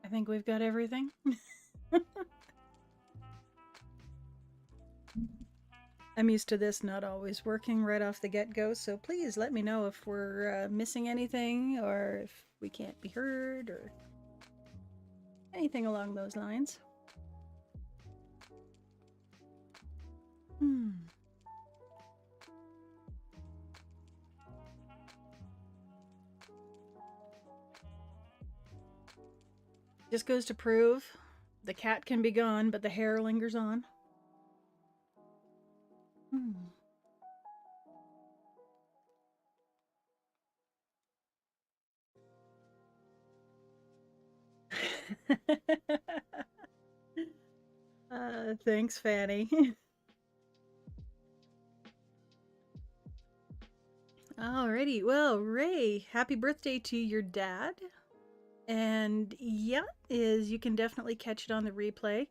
I think we've got everything. I'm used to this not always working right off the get-go, so please let me know if we're missing anything or if we can't be heard or anything along those lines. Just goes to prove the cat can be gone, but the hair lingers on. Thanks, Fanny. Alrighty, well, Ray, happy birthday to your dad. And yeah, you can definitely catch it on the replay.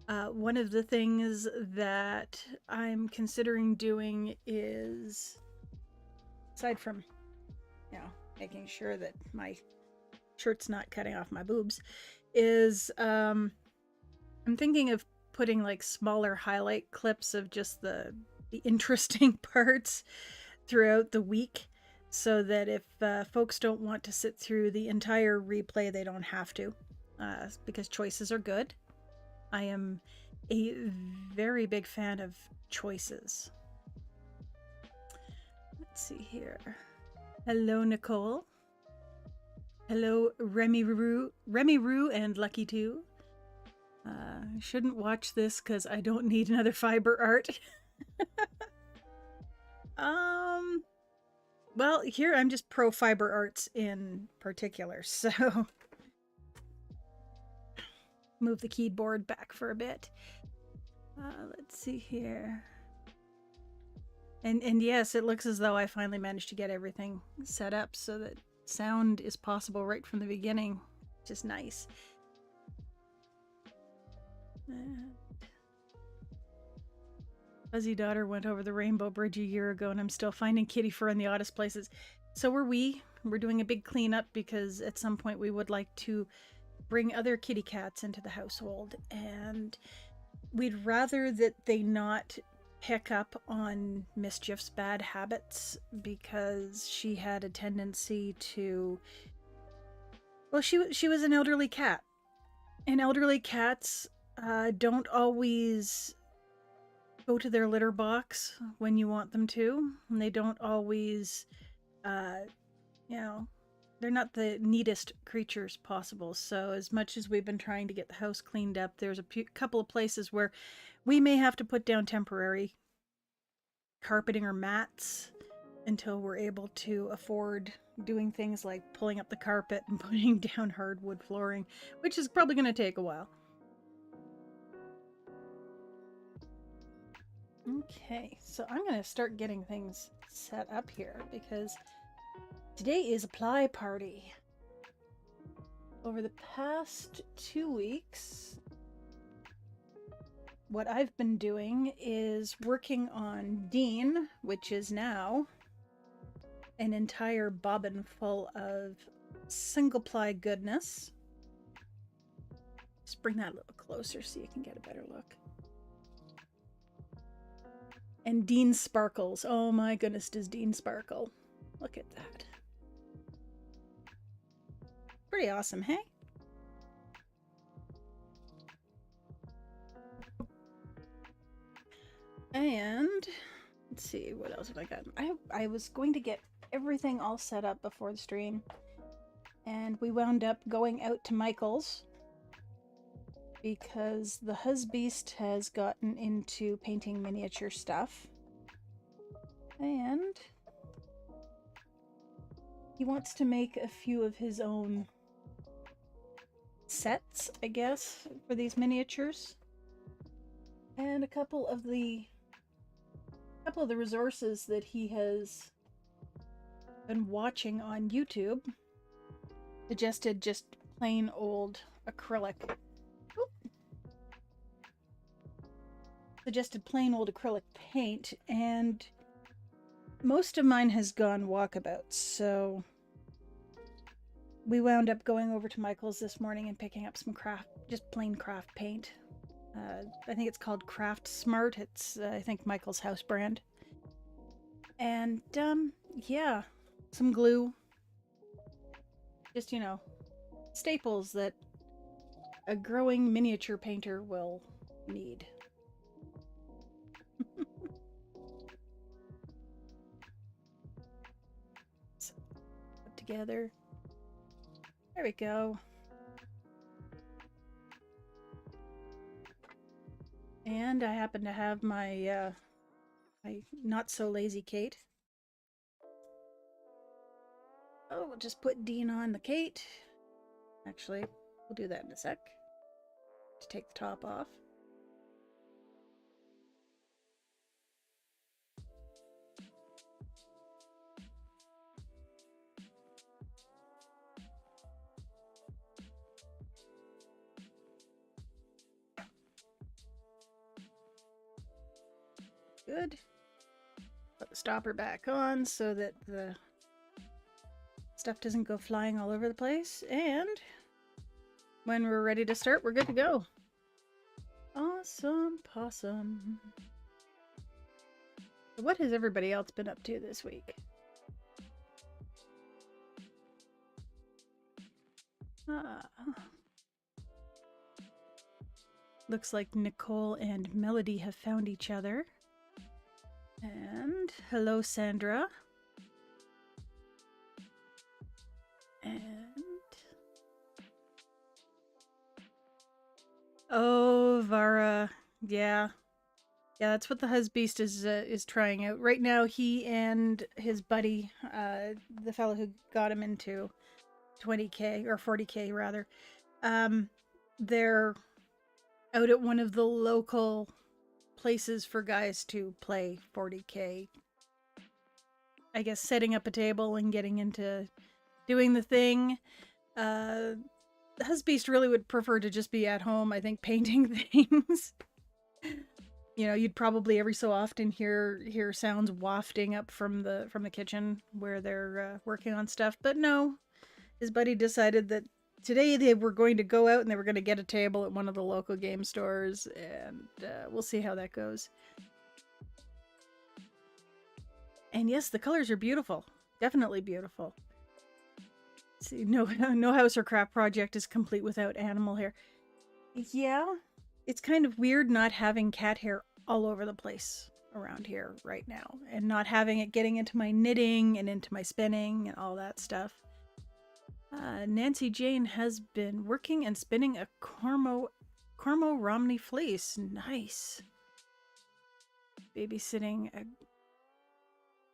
One of the things that I'm considering doing is, aside from, making sure that my shirt's not cutting off my boobs, is I'm thinking of putting like smaller highlight clips of just the interesting parts throughout the week, so that if folks don't want to sit through the entire replay, they don't have to, because choices are good. I am a very big fan of choices. Let's see here. Hello, Nicole. Hello, Remy Roo and Lucky Too. Shouldn't watch this because I don't need another fiber art. Well, here I'm just pro fiber arts in particular, so move the keyboard back for a bit. Let's see here. And yes, it looks as though I finally managed to get everything set up so that sound is possible right from the beginning, which is nice. Fuzzy daughter went over the Rainbow Bridge a year ago, and I'm still finding kitty fur in the oddest places. So are we. We're doing a big cleanup because at some point we would like to bring other kitty cats into the household, and we'd rather that they not pick up on Mischief's bad habits, because she had a tendency to, well, she was an elderly cat, and elderly cats don't always go to their litter box when you want them to, and they don't always, they're not the neatest creatures possible. So as much as we've been trying to get the house cleaned up, there's a couple of places where we may have to put down temporary carpeting or mats until we're able to afford doing things like pulling up the carpet and putting down hardwood flooring, which is probably going to take a while. Okay, so I'm going to start getting things set up here because today is a ply party. Over the past 2 weeks, what I've been doing is working on Dean, which is now an entire bobbin full of single ply goodness. Just bring that a little closer so you can get a better look. And Dean sparkles. Oh my goodness, does Dean sparkle. Look at that. Pretty awesome, hey? And let's see, what else have I got? I was going to get everything all set up before the stream, and we wound up going out to Michael's because the husbeast has gotten into painting miniature stuff, and he wants to make a few of his own sets, I guess, for these miniatures. And a couple of the resources that he has been watching on YouTube suggested just plain old acrylic. Suggested plain old acrylic paint, and most of mine has gone walkabout, so we wound up going over to Michael's this morning and picking up some just plain craft paint. I think it's called Craft Smart. It's, I think, Michael's house brand. And, yeah, some glue. Just, you know, staples that a growing miniature painter will need. So, put together. There we go. And I happen to have my my not so lazy Kate. Oh, we'll just put Dean on the Kate. Actually, we'll do that in a sec. To take the top off. Good. Put the stopper back on so that the stuff doesn't go flying all over the place. And when we're ready to start, we're good to go. Awesome possum. What has everybody else been up to this week? Looks like Nicole and Melody have found each other. And hello, Sandra. And oh, Vara, yeah, that's what the Husbeast is trying out right now. He and his buddy, the fellow who got him into 20K or 40K rather, they're out at one of the local places for guys to play 40K. I guess setting up a table and getting into doing the thing. The Husbeast really would prefer to just be at home, I think, painting things. You know, you'd probably every so often hear sounds wafting up from the kitchen where they're working on stuff. But no, his buddy decided that today they were going to go out and they were going to get a table at one of the local game stores, and we'll see how that goes. And yes, the colors are beautiful. Definitely beautiful. See, no house or craft project is complete without animal hair. Yeah, it's kind of weird not having cat hair all over the place around here right now, and not having it getting into my knitting and into my spinning and all that stuff. Nancy Jane has been working and spinning a Cormo Romney fleece. Nice. Babysitting.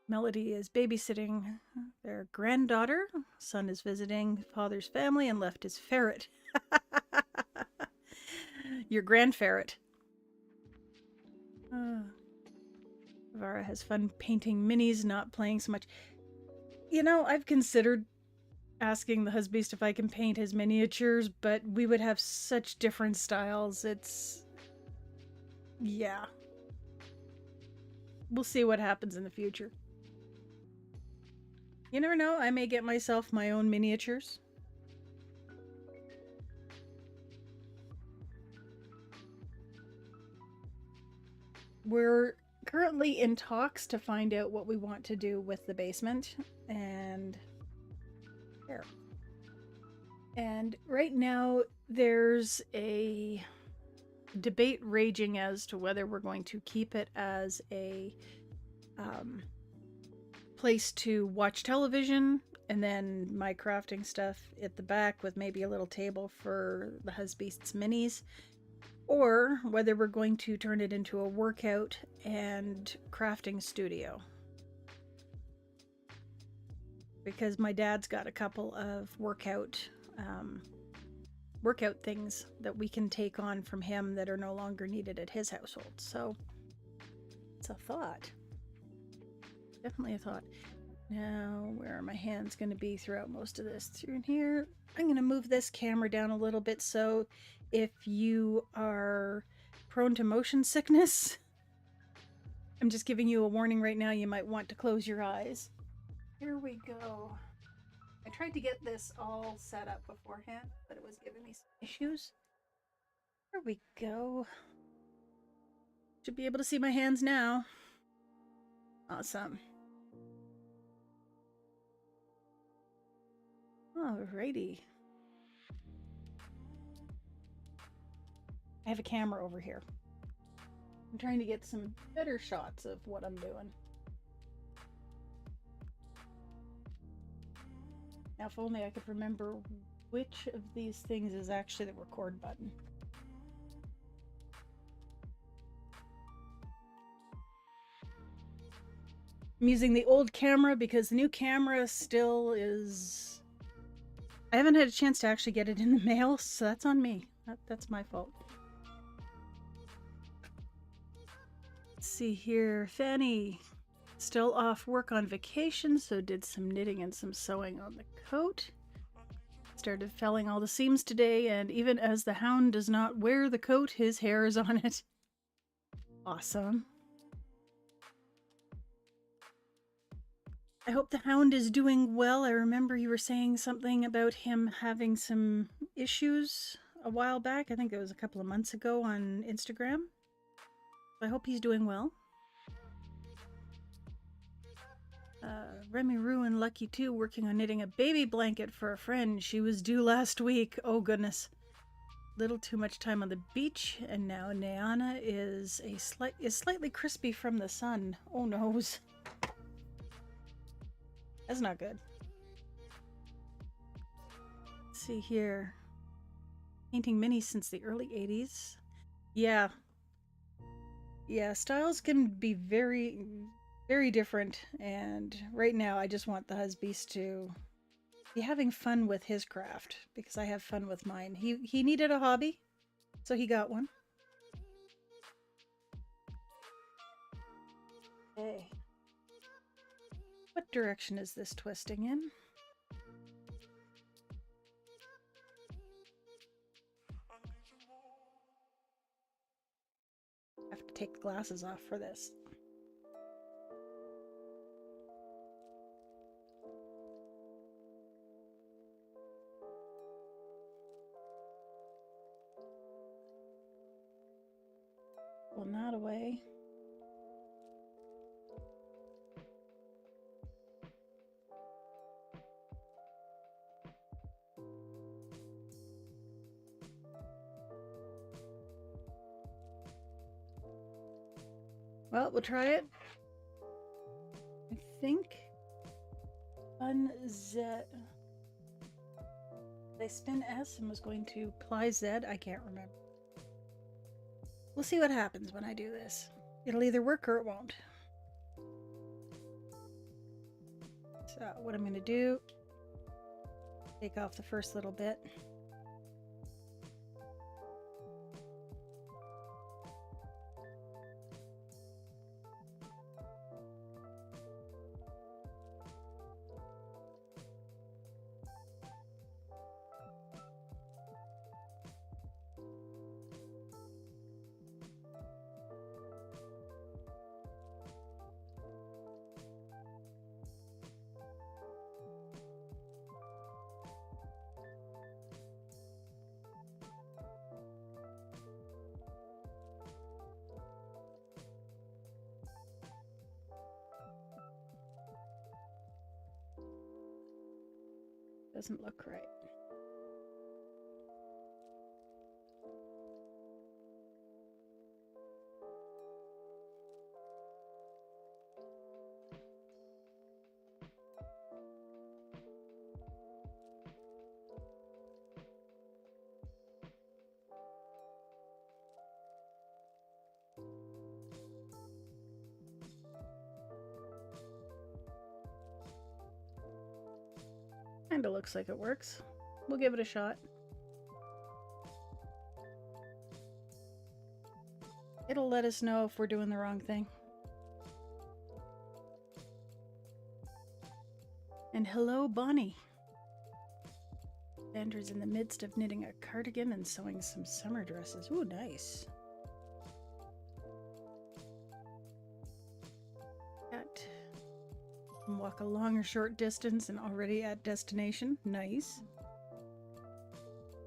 Melody is babysitting their granddaughter. Son is visiting father's family and left his ferret. Your grand ferret. Vara has fun painting minis, not playing so much. You know, I've considered asking the Husbeast if I can paint his miniatures, but we would have such different styles. Yeah. We'll see what happens in the future. You never know, I may get myself my own miniatures. We're currently in talks to find out what we want to do with the basement, and there. And right now there's a debate raging as to whether we're going to keep it as a place to watch television, and then my crafting stuff at the back with maybe a little table for the Husbeast's minis, or whether we're going to turn it into a workout and crafting studio. Because my dad's got a couple of workout things that we can take on from him that are no longer needed at his household. So it's a thought. Definitely a thought. Now, where are my hands going to be throughout most of this? Through in here. I'm going to move this camera down a little bit, so if you are prone to motion sickness, I'm just giving you a warning right now, you might want to close your eyes. Here we go. I tried to get this all set up beforehand, but it was giving me some issues. There we go. Should be able to see my hands now. Awesome. Alrighty. I have a camera over here. I'm trying to get some better shots of what I'm doing. Now, if only I could remember which of these things is actually the record button. I'm using the old camera because the new camera still is... I haven't had a chance to actually get it in the mail, so that's on me. That's my fault. Let's see here. Fanny, still off work on vacation, so did some knitting and some sewing on the coat. Started felling all the seams today, and even as the hound does not wear the coat, his hair is on it. Awesome. I hope the hound is doing well. I remember you were saying something about him having some issues a while back. I think it was a couple of months ago on Instagram. I hope he's doing well. Remy Rue and Lucky too, working on knitting a baby blanket for a friend. She was due last week. Oh goodness. Little too much time on the beach, and now Nayana is slightly crispy from the sun. Oh noes. That's not good. Let's see here. Painting minis since the early 80s. Yeah. Yeah, styles can be very, very different, and right now I just want the husband to be having fun with his craft, because I have fun with mine. He needed a hobby, so he got one. Okay. What direction is this twisting in? I have to take the glasses off for this. Pull that away. Well, we'll try it. I think unzet. Did I spin S and was going to ply Z? I can't remember. We'll see what happens when I do this. It'll either work or it won't. So what I'm going to do, take off the first little bit. Doesn't look right. Kinda looks like it works. We'll give it a shot. It'll let us know if we're doing the wrong thing. And hello, Bonnie. Sandra's in the midst of knitting a cardigan and sewing some summer dresses. Ooh, nice. Got can walk a long or short distance and already at destination. Nice.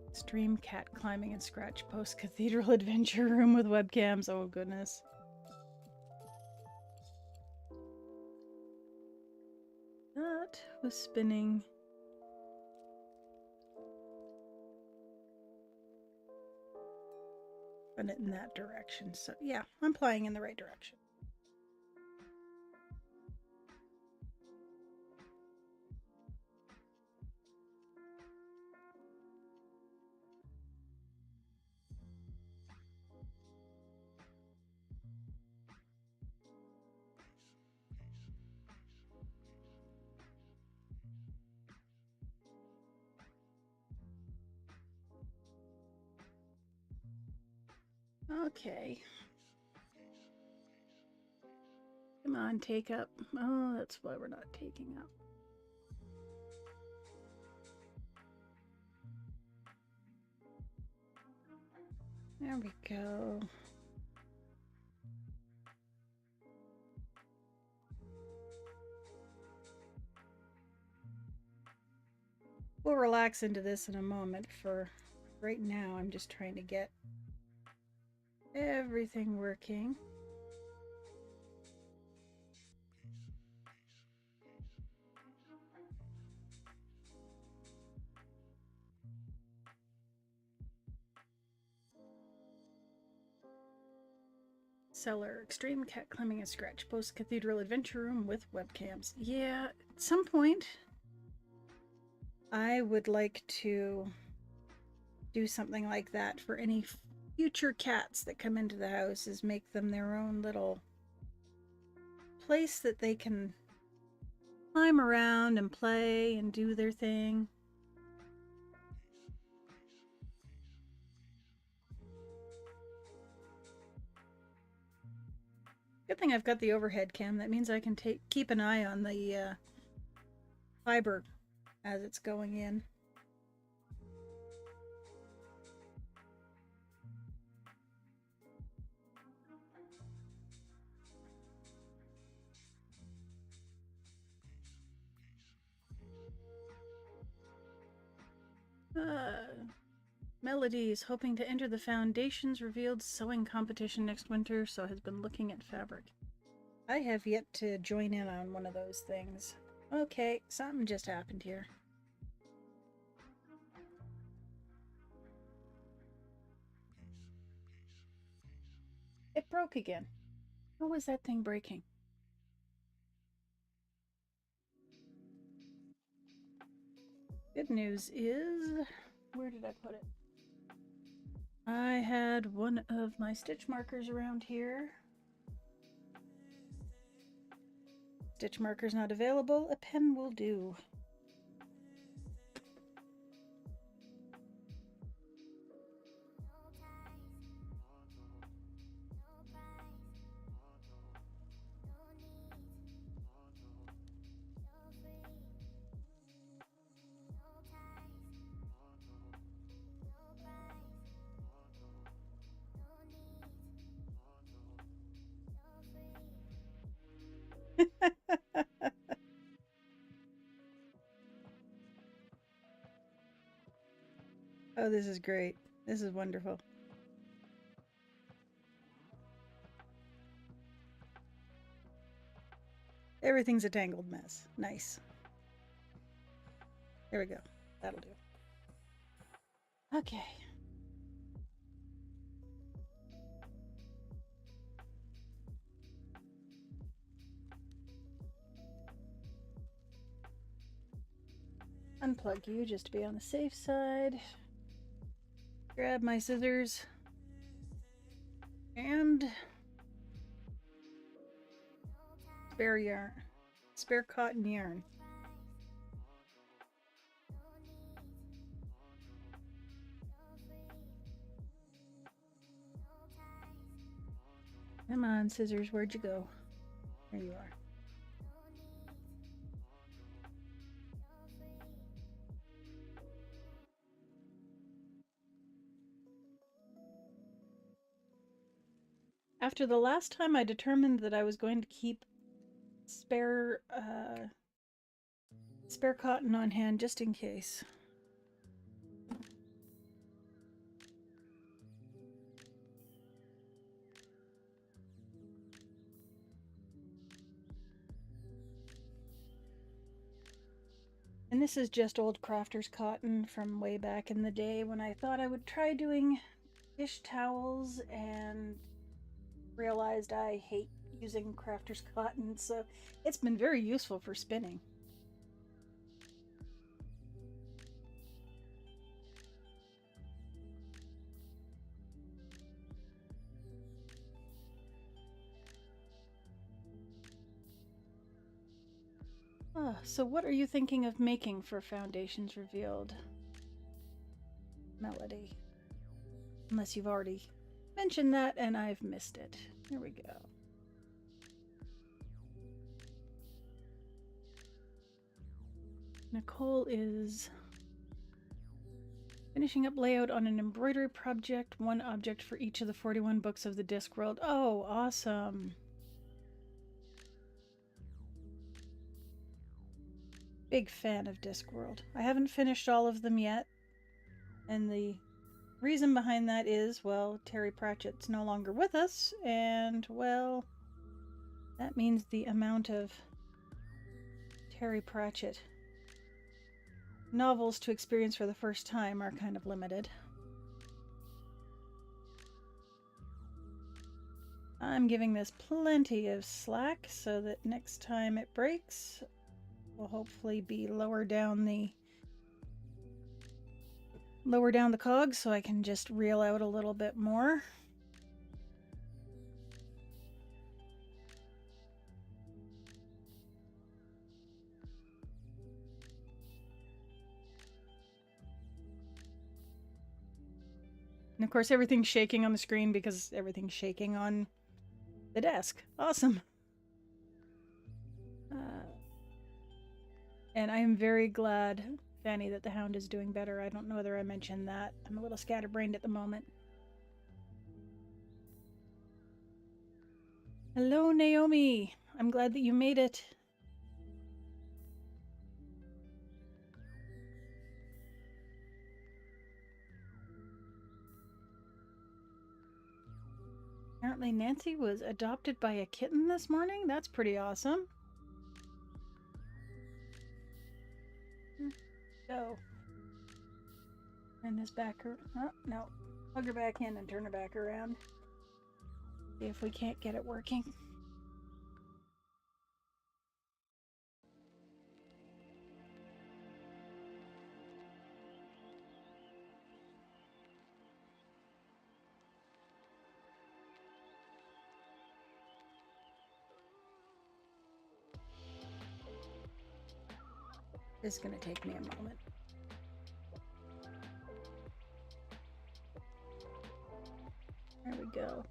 Extreme cat climbing and scratch post cathedral adventure room with webcams. Oh goodness. That was spinning. Run it in that direction. So yeah, I'm plying in the right direction. Okay. Come on, take up. Oh, that's why we're not taking up. There we go. We'll relax into this in a moment. For right now, I'm just trying to get everything working. Cellar, extreme cat climbing and scratch post cathedral adventure room with webcams. Yeah, at some point I would like to do something like that for any future cats that come into the house, is make them their own little place that they can climb around and play and do their thing. Good thing I've got the overhead cam. That means I can keep an eye on the fiber as it's going in. Melody is hoping to enter the Foundations revealed sewing competition next winter, so has been looking at fabric. I have yet to join in on one of those things. Okay, something just happened here. It broke again. How was that thing breaking? Good news is, where did I put it? I had one of my stitch markers around here. Stitch marker's not available. A pen will do. Oh, this is great. This is wonderful. Everything's a tangled mess. Nice. There we go. That'll do. Okay. Unplug you just to be on the safe side. Grab my scissors. And spare yarn. Spare cotton yarn. Come on, scissors, where'd you go? There you are. After the last time I determined that I was going to keep spare cotton on hand just in case. And this is just old crafter's cotton from way back in the day when I thought I would try doing dish towels and realized I hate using crafter's cotton, so it's been very useful for spinning. So what are you thinking of making for Foundations Revealed? Melody. Unless you've already mentioned that and I've missed it. Here we go. Nicole is finishing up layout on an embroidery project, one object for each of the 41 books of the Discworld. Oh, awesome. Big fan of Discworld. I haven't finished all of them yet, and the reason behind that is, well, Terry Pratchett's no longer with us, and, well, that means the amount of Terry Pratchett novels to experience for the first time are kind of limited. I'm giving this plenty of slack so that next time it breaks, we'll hopefully be lower down the cogs so I can just reel out a little bit more. And of course everything's shaking on the screen because everything's shaking on the desk. Awesome. And I am very glad, Fanny, that the hound is doing better. I don't know whether I mentioned that. I'm a little scatterbrained at the moment. Hello, Naomi. I'm glad that you made it. Apparently Nancy was adopted by a kitten this morning. That's pretty awesome. Go. Turn this back around. Oh, no. Plug her back in and turn her back around. See if we can't get it working. This is going to take me a moment. There we go.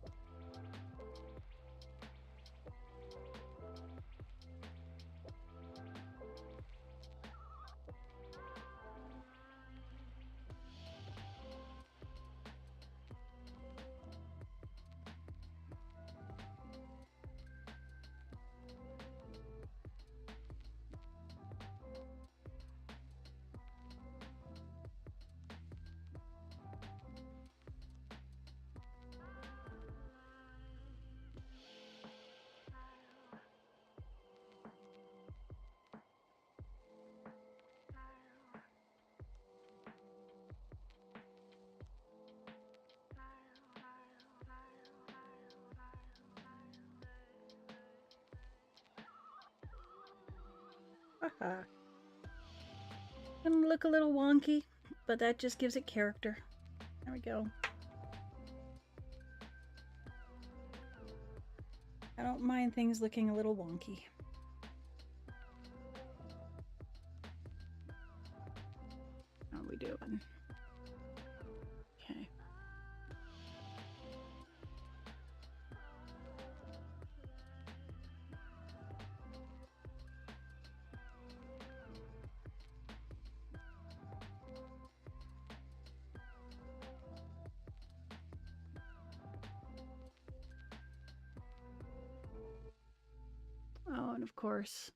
Gonna look a little wonky, but that just gives it character. There we go. I don't mind things looking a little wonky. How are we doing? Okay. of course.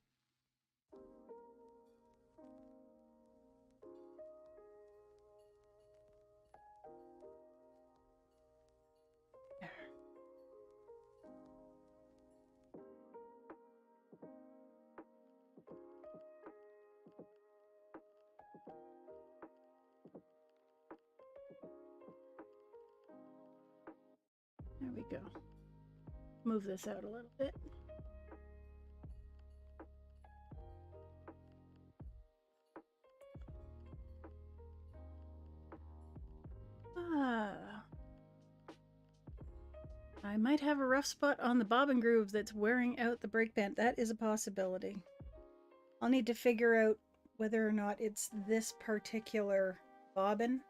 There we go. Move this out a little bit. I might have a rough spot on the bobbin groove that's wearing out the break band. That is a possibility. I'll need to figure out whether or not it's this particular bobbin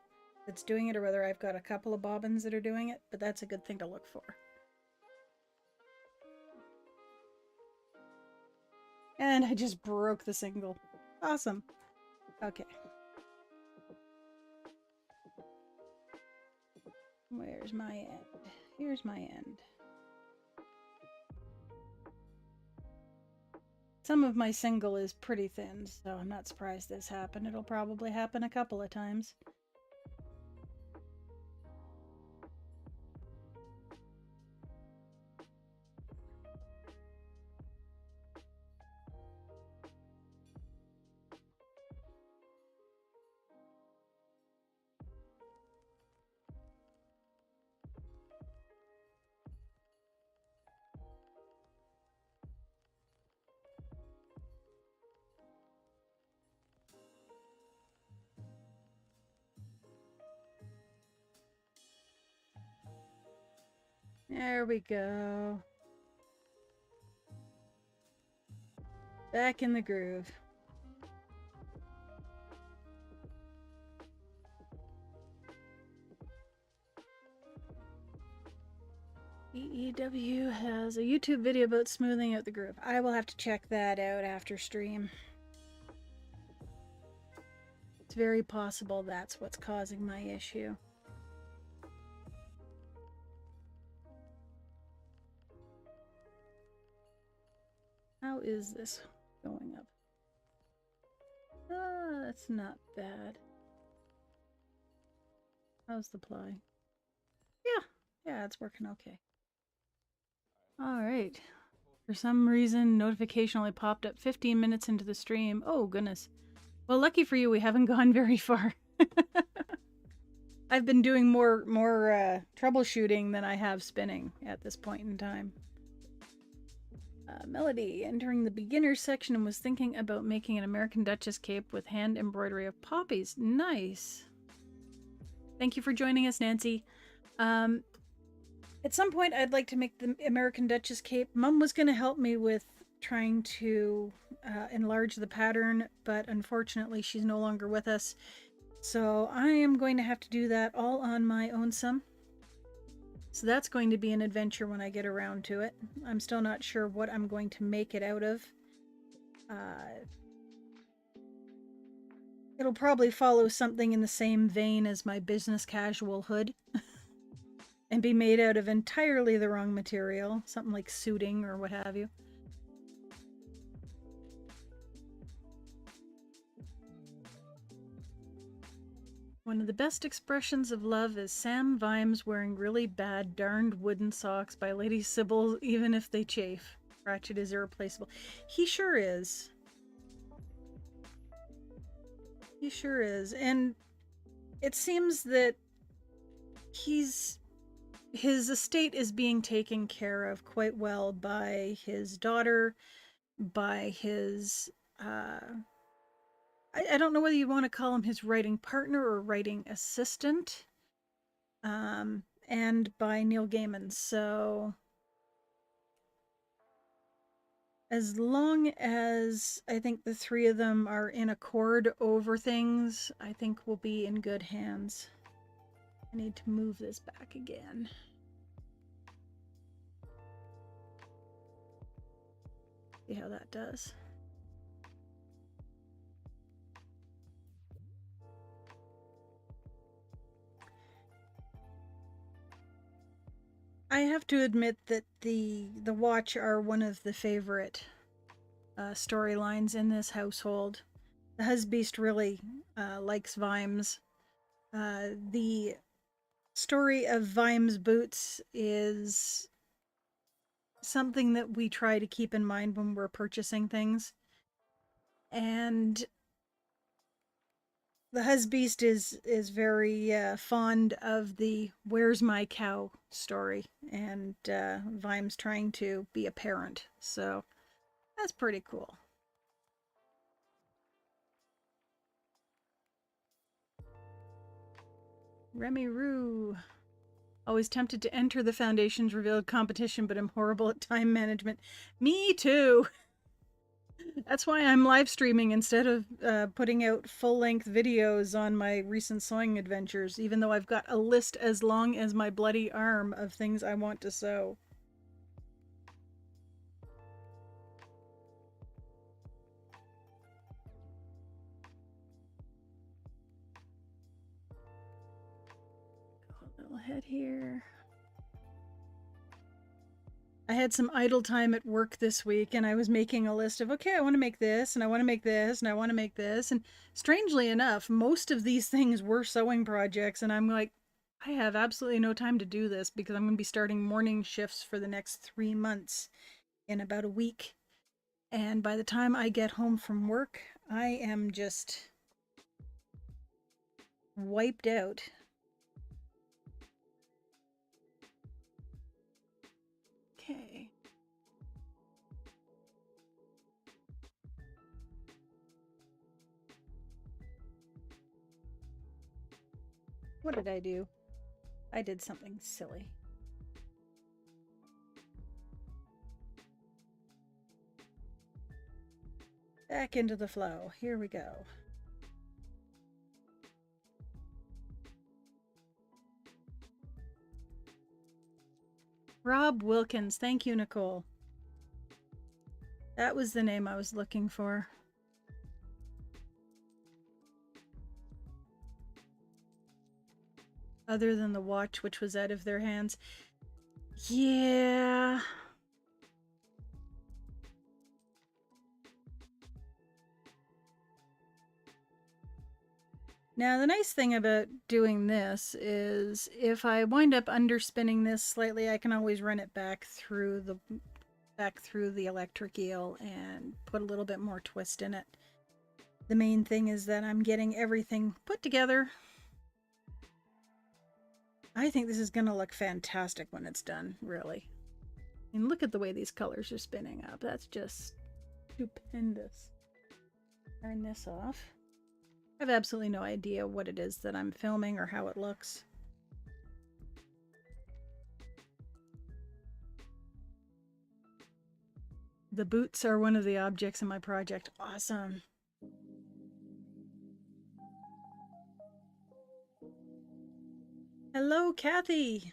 that's doing it or whether I've got a couple of bobbins that are doing it, but that's a good thing to look for. And I just broke the single. Awesome. Okay. Where's my end? Here's my end. Some of my single is pretty thin, so I'm not surprised this happened. It'll probably happen a couple of times. There we go. Back in the groove. EEW has a YouTube video about smoothing out the groove. I will have to check that out after stream. It's very possible that's what's causing my issue. How is this going up? That's not bad. How's the ply? Yeah, it's working okay. All right. For some reason, notification only popped up 15 minutes into the stream. Oh, goodness. Well, lucky for you, we haven't gone very far. I've been doing more troubleshooting than I have spinning at this point in time. Melody, entering the beginner section and was thinking about making an American Duchess cape with hand embroidery of poppies. Nice. Thank you for joining us, Nancy. At some point, I'd like to make the American Duchess cape. Mum was going to help me with trying to enlarge the pattern, but unfortunately, she's no longer with us. So I am going to have to do that all on my own some. So that's going to be an adventure when I get around to it. I'm still not sure what I'm going to make it out of. It'll probably follow something in the same vein as my business casual hood and be made out of entirely the wrong material, something like suiting or what have you. One of the best expressions of love is Sam Vimes wearing really bad darned wooden socks by Lady Sybil, even if they chafe. Ratchet is irreplaceable. He sure is. He sure is. And it seems that his estate is being taken care of quite well by his daughter, by his I don't know whether you want to call him his writing partner or writing assistant, and by Neil Gaiman. So as long as I think the three of them are in accord over things, I think we'll be in good hands. I need to move this back again. See how that does. I have to admit that the watch are one of the favorite storylines in this household. The husbeast really likes Vimes. The story of Vimes' boots is something that we try to keep in mind when we're purchasing things. And the husbeast is very fond of the "Where's my cow" story, and Vimes trying to be a parent. So that's pretty cool. Remy Roo. Always tempted to enter the Foundation's revealed competition, but I'm horrible at time management. Me too. That's why I'm live streaming instead of putting out full-length videos on my recent sewing adventures, even though I've got a list as long as my bloody arm of things I want to sew. A little head here. I had some idle time at work this week, and I was making a list of, okay, I want to make this, and I want to make this, and I want to make this. And strangely enough, most of these things were sewing projects, and I'm like, I have absolutely no time to do this because I'm going to be starting morning shifts for the next 3 months in about a week. And by the time I get home from work, I am just wiped out. Okay. What did I do? I did something silly. Back into the flow. Here we go. Rob Wilkins. Thank you, Nicole. That was the name I was looking for. Other than the watch, which was out of their hands. Yeah. Now, the nice thing about doing this is if I wind up underspinning this slightly, I can always run it back through the electric eel and put a little bit more twist in it. The main thing is that I'm getting everything put together. I think this is going to look fantastic when it's done, really. And look at the way these colors are spinning up. That's just stupendous. Turn this off. I have absolutely no idea what it is that I'm filming or how it looks. The boots are one of the objects in my project. Awesome. Hello, Kathy.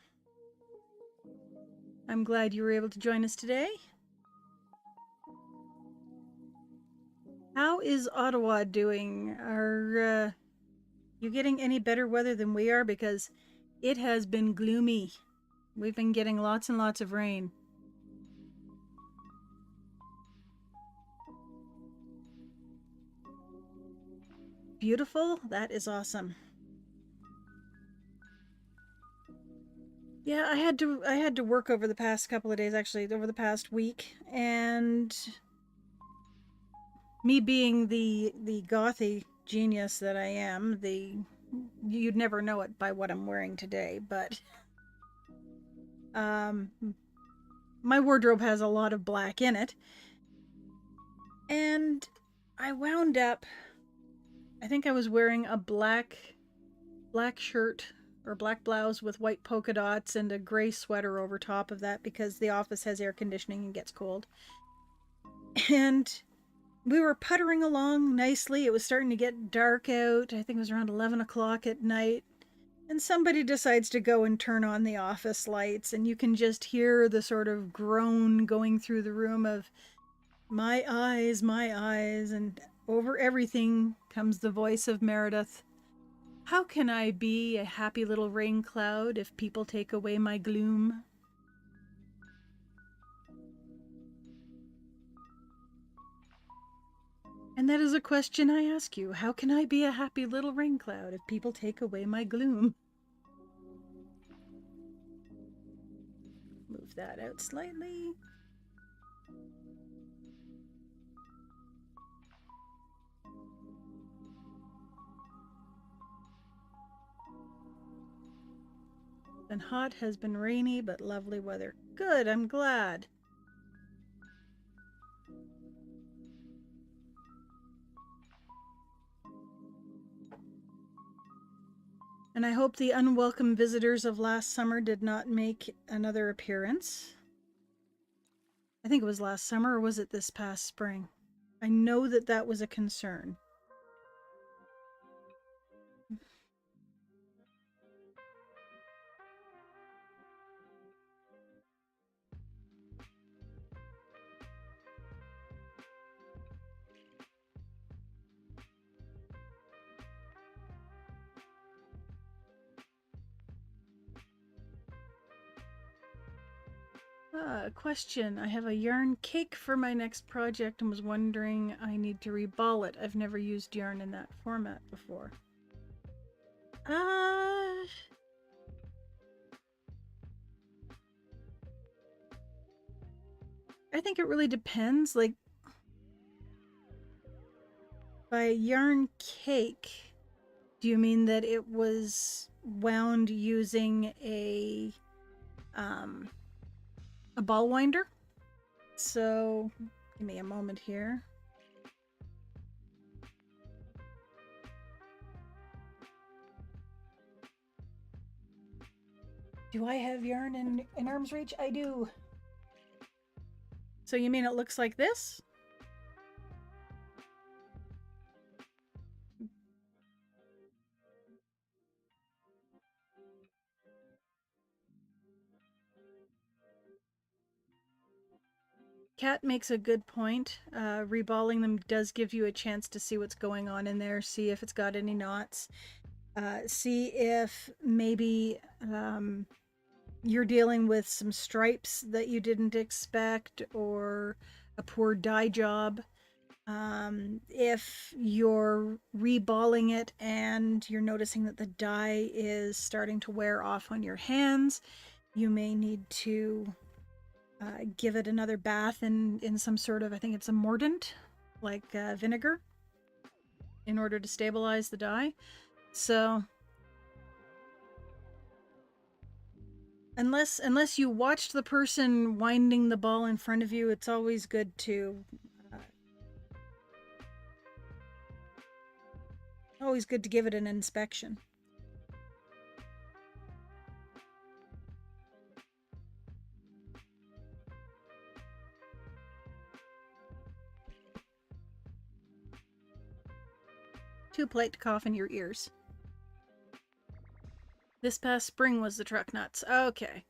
I'm glad you were able to join us today. How is Ottawa doing? Are you getting any better weather than we are? Because it has been gloomy. We've been getting lots and lots of rain. Beautiful? That is awesome. Yeah, I had to work over the past couple of days, actually, over the past week, and me being the gothy genius that I am, you'd never know it by what I'm wearing today, but my wardrobe has a lot of black in it, and I wound up, I think I was wearing a black shirt or black blouse with white polka dots and a gray sweater over top of that because the office has air conditioning and gets cold. And we were puttering along nicely. It was starting to get dark out. I think it was around 11 o'clock at night. And somebody decides to go and turn on the office lights, and you can just hear the sort of groan going through the room of, my eyes, and over everything comes the voice of Meredith. How can I be a happy little rain cloud if people take away my gloom? And that is a question I ask you. How can I be a happy little rain cloud if people take away my gloom? Move that out slightly. Been hot, has been rainy, but lovely weather. Good, I'm glad. And I hope the unwelcome visitors of last summer did not make another appearance. I think it was last summer, or was it this past spring? I know that that was a concern. Question. I have a yarn cake for my next project and was wondering I need to reball it. I've never used yarn in that format before. I think it really depends. Like, by yarn cake, do you mean that it was wound using a ball winder? So, give me a moment here. Do I have yarn in arm's reach? I do. So you mean it looks like this? Kat makes a good point. Reballing them does give you a chance to see what's going on in there, see if it's got any knots, see if maybe you're dealing with some stripes that you didn't expect or a poor dye job. If you're reballing it and you're noticing that the dye is starting to wear off on your hands, you may need to give it another bath in some sort of, I think it's a mordant, like vinegar, in order to stabilize the dye. So unless you watched the person winding the ball in front of you, it's always good to give it an inspection. Too polite to cough in your ears. This past spring was the truck nuts. Okay.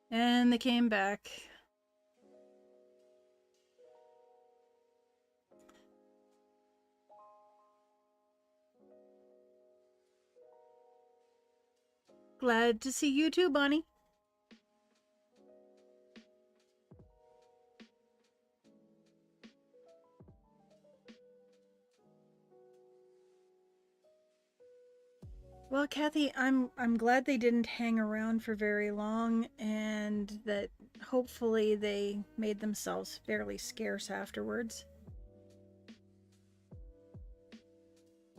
And they came back. Glad to see you too, Bonnie. Well, Kathy, I'm glad they didn't hang around for very long and that hopefully they made themselves fairly scarce afterwards.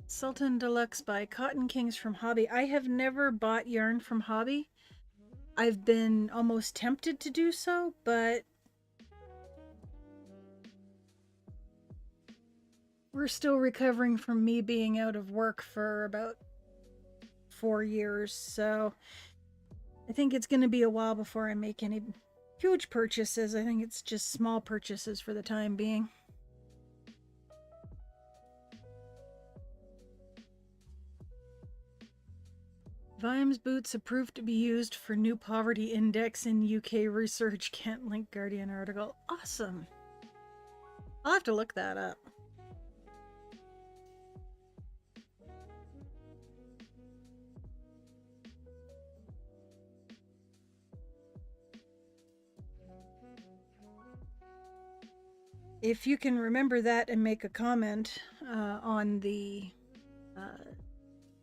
Sultan Deluxe by Cotton Kings from Hobby. I have never bought yarn from Hobby. I've been almost tempted to do so, but we're still recovering from me being out of work for about 4 years, so I think it's going to be a while before I make any huge purchases. I think it's just small purchases for the time being. Vimes boots approved to be used for new poverty index in UK research. Kent Link Guardian article. Awesome. I'll have to look that up. If you can remember that and make a comment, on the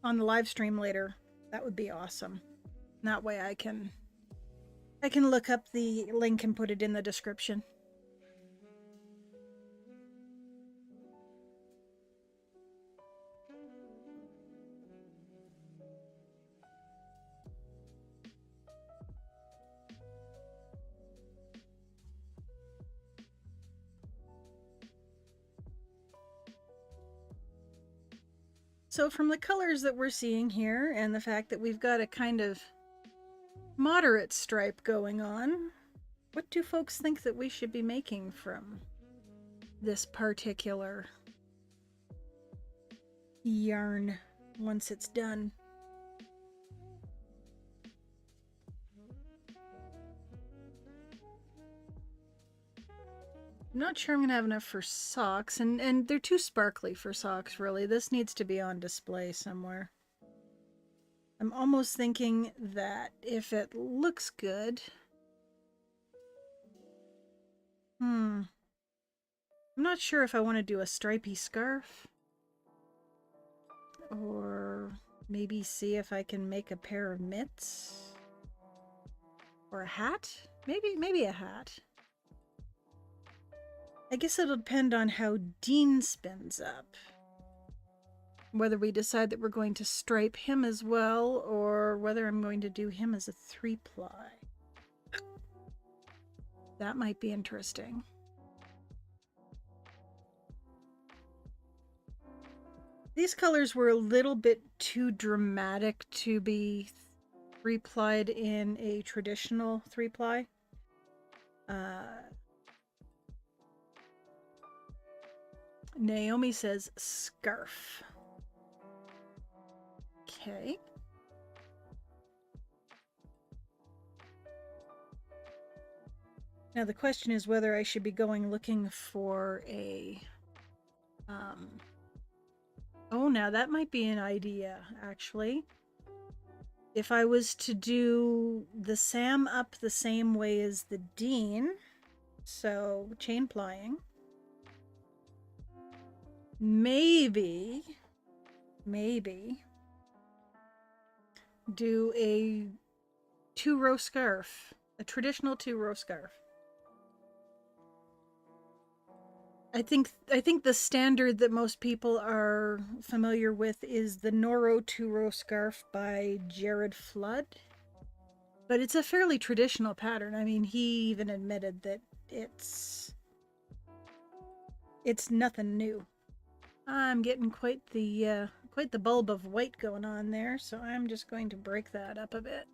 live stream later, that would be awesome. That way I can look up the link and put it in the description. So from the colors that we're seeing here and the fact that we've got a kind of moderate stripe going on, what do folks think that we should be making from this particular yarn once it's done? I'm not sure I'm gonna have enough for socks, and they're too sparkly for socks, really. This needs to be on display somewhere. I'm almost thinking that if it looks good... I'm not sure if I want to do a stripy scarf. Or maybe see if I can make a pair of mitts. Or a hat? Maybe a hat. I guess it'll depend on how Dean spins up. Whether we decide that we're going to stripe him as well, or whether I'm going to do him as a 3-ply. That might be interesting. These colors were a little bit too dramatic to be 3-plied in a traditional 3-ply. Naomi says scarf. Okay. Now the question is whether I should be going looking for a... Oh, now that might be an idea, actually. If I was to do the Sam up the same way as the Dean, so chain plying, maybe do a 2-row scarf, a traditional 2-row scarf. I think the standard that most people are familiar with is the Noro 2-row scarf by Jared Flood. But it's a fairly traditional pattern. I mean, he even admitted that it's nothing new. I'm getting quite the bulb of white going on there, so I'm just going to break that up a bit.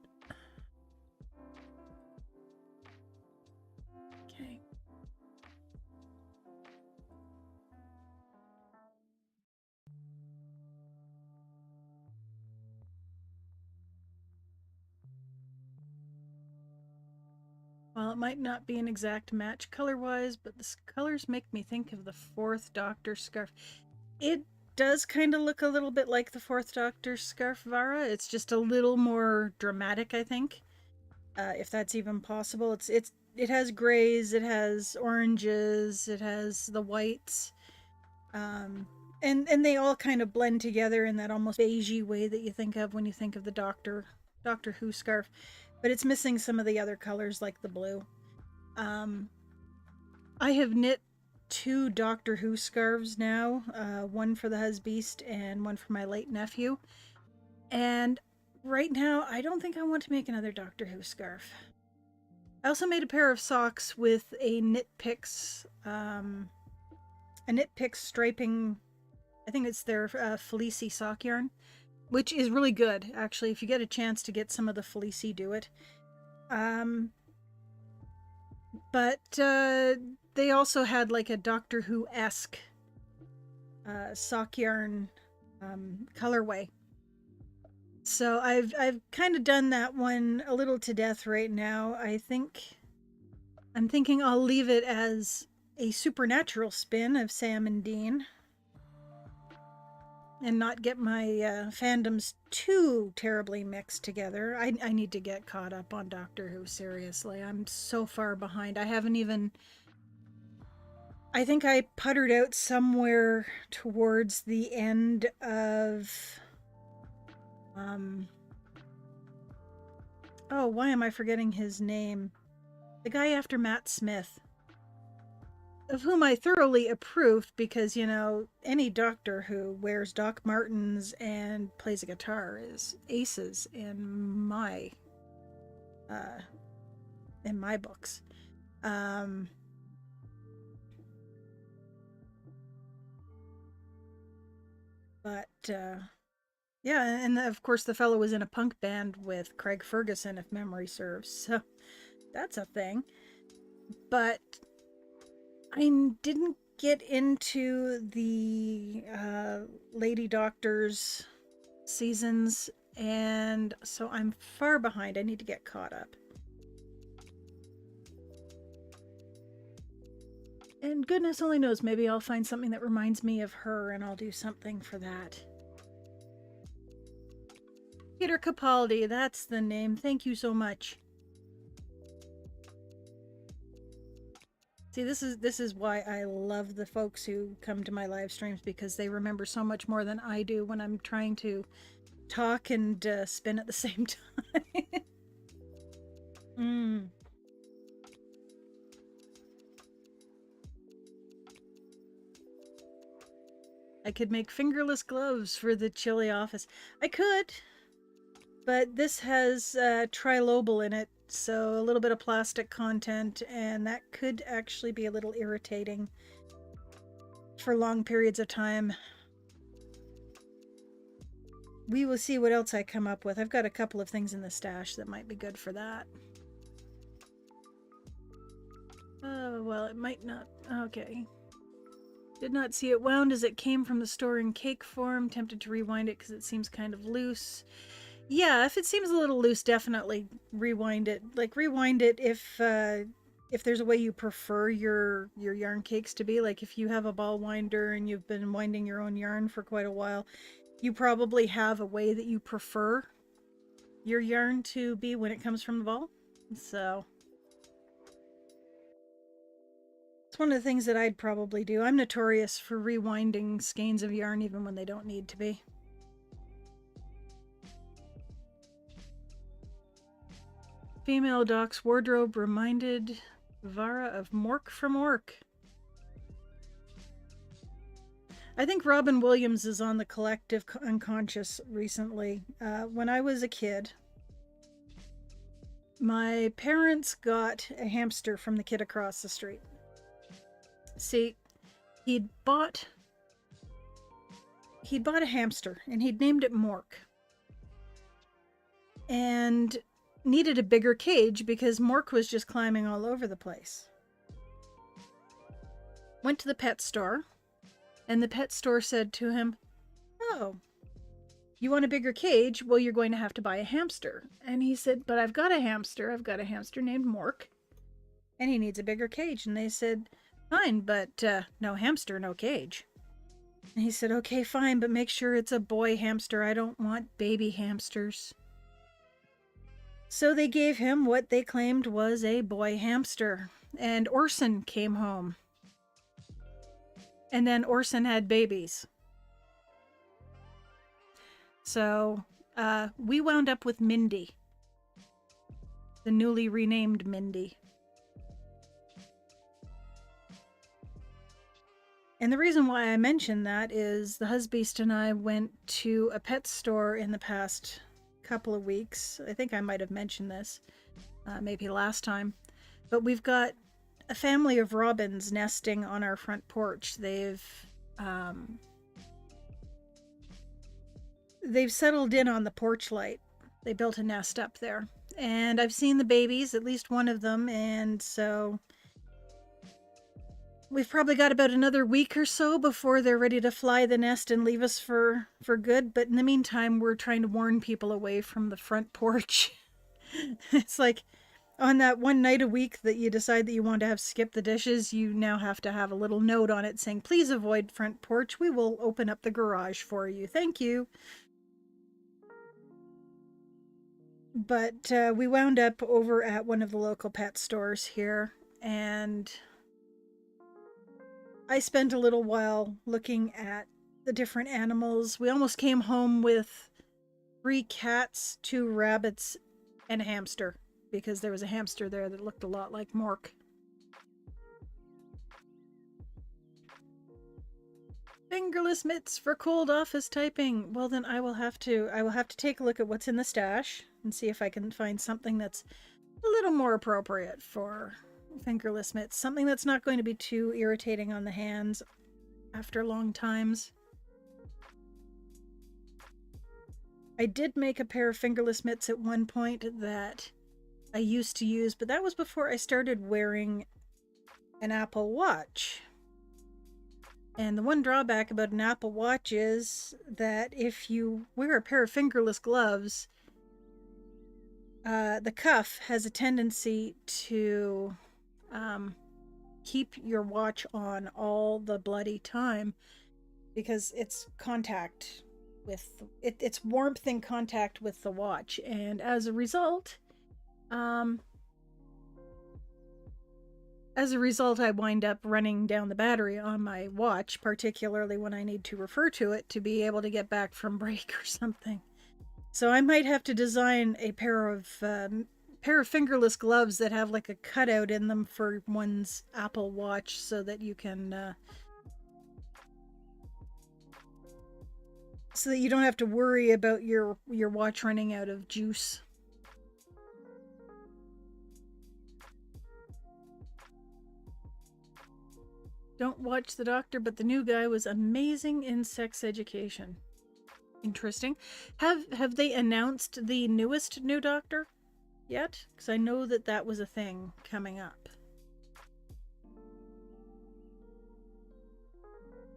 Okay. Well, it might not be an exact match color-wise, but the colors make me think of the 4th Doctor scarf. It does kind of look a little bit like the 4th Doctor scarf, Vara. It's just a little more dramatic, I think, if that's even possible. It has grays, it has oranges, it has the whites, and they all kind of blend together in that almost beigey way that you think of when you think of the Doctor Who scarf. But it's missing some of the other colors like the blue. I have knit 2 Doctor Who scarves now, one for the husbeast and one for my late nephew. And right now, I don't think I want to make another Doctor Who scarf. I also made a pair of socks with a Knit Picks striping, I think it's their Felici sock yarn, which is really good, actually. If you get a chance to get some of the Felici, do it. But they also had like a Doctor Who-esque sock yarn colorway. So I've kind of done that one a little to death right now. I'm thinking I'll leave it as a supernatural spin of Sam and Dean, and not get my fandoms too terribly mixed together. I need to get caught up on Doctor Who, seriously. I'm so far behind. I I think I puttered out somewhere towards the end of oh, why am I forgetting his name? The guy after Matt Smith, of whom I thoroughly approved because, you know, any doctor who wears Doc Martens and plays a guitar is aces uh in my books. Um but yeah, and of course the fellow was in a punk band with Craig Ferguson, if memory serves. So that's a thing. But I didn't get into the Lady Doctors seasons, and so I'm far behind. I need to get caught up. And goodness only knows, maybe I'll find something that reminds me of her and I'll do something for that. Peter Capaldi, that's the name. Thank you so much. See, this is why I love the folks who come to my live streams, because they remember so much more than I do when I'm trying to talk and spin at the same time. mm. I could make fingerless gloves for the chilly office. I could, but this has trilobal in it, so a little bit of plastic content, and that could actually be a little irritating for long periods of time. We will see what else I come up with. I've got a couple of things in the stash that might be good for that. Oh, well, it might not. Okay. Did not see it wound as it came from the store in cake form. Tempted to rewind it because it seems kind of loose. Yeah, if it seems a little loose, definitely rewind it. Like, rewind it if there's a way you prefer your yarn cakes to be. Like, if you have a ball winder and you've been winding your own yarn for quite a while, you probably have a way that you prefer your yarn to be when it comes from the ball. So it's one of the things that I'd probably do. I'm notorious for rewinding skeins of yarn even when they don't need to be. Female Doc's wardrobe reminded Vara of Mork from Ork. I think Robin Williams is on the collective unconscious recently. When I was a kid, my parents got a hamster from the kid across the street. See, he'd bought a hamster and he'd named it Mork. And needed a bigger cage because Mork was just climbing all over the place. Went to the pet store, and the pet store said to him, "Oh, you want a bigger cage? Well, you're going to have to buy a hamster." And he said, "But I've got a hamster. I've got a hamster named Mork, and he needs a bigger cage." And they said, "Fine, but no hamster, no cage." And he said, "Okay, fine, but make sure it's a boy hamster. I don't want baby hamsters." So they gave him what they claimed was a boy hamster, and Orson came home. And then Orson had babies. So we wound up with Mindy, the newly renamed Mindy. And the reason why I mention that is the husband and I went to a pet store in the past couple of weeks. I think I might have mentioned this maybe last time, but we've got a family of robins nesting on our front porch. They've settled in on the porch light. They built a nest up there, and I've seen the babies, at least one of them, and so we've probably got about another week or so before they're ready to fly the nest and leave us for good. But in the meantime, we're trying to warn people away from the front porch. It's like on that one night a week that you decide that you want to have skip the dishes, you now have to have a little note on it saying, "Please avoid front porch. We will open up the garage for you. Thank you." But we wound up over at one of the local pet stores here, and I spent a little while looking at the different animals. We almost came home with 3 cats, 2 rabbits, and a hamster, because there was a hamster there that looked a lot like Mork. Fingerless mitts for cold office typing. Well, then I will have to take a look at what's in the stash and see if I can find something that's a little more appropriate for fingerless mitts. Something that's not going to be too irritating on the hands after long times. I did make a pair of fingerless mitts at one point that I used to use, but that was before I started wearing an Apple Watch. And the one drawback about an Apple Watch is that if you wear a pair of fingerless gloves, the cuff has a tendency to keep your watch on all the bloody time, because it's contact with it's warmth in contact with the watch, and as a result, I wind up running down the battery on my watch, particularly when I need to refer to it to be able to get back from break or something. So I might have to design a pair of fingerless gloves that have like a cutout in them for one's Apple Watch, so that you can so that you don't have to worry about your watch running out of juice. Don't watch The Doctor, but the new guy was amazing in sex education. Interesting. Have they announced the newest new Doctor yet? Because I know that that was a thing coming up.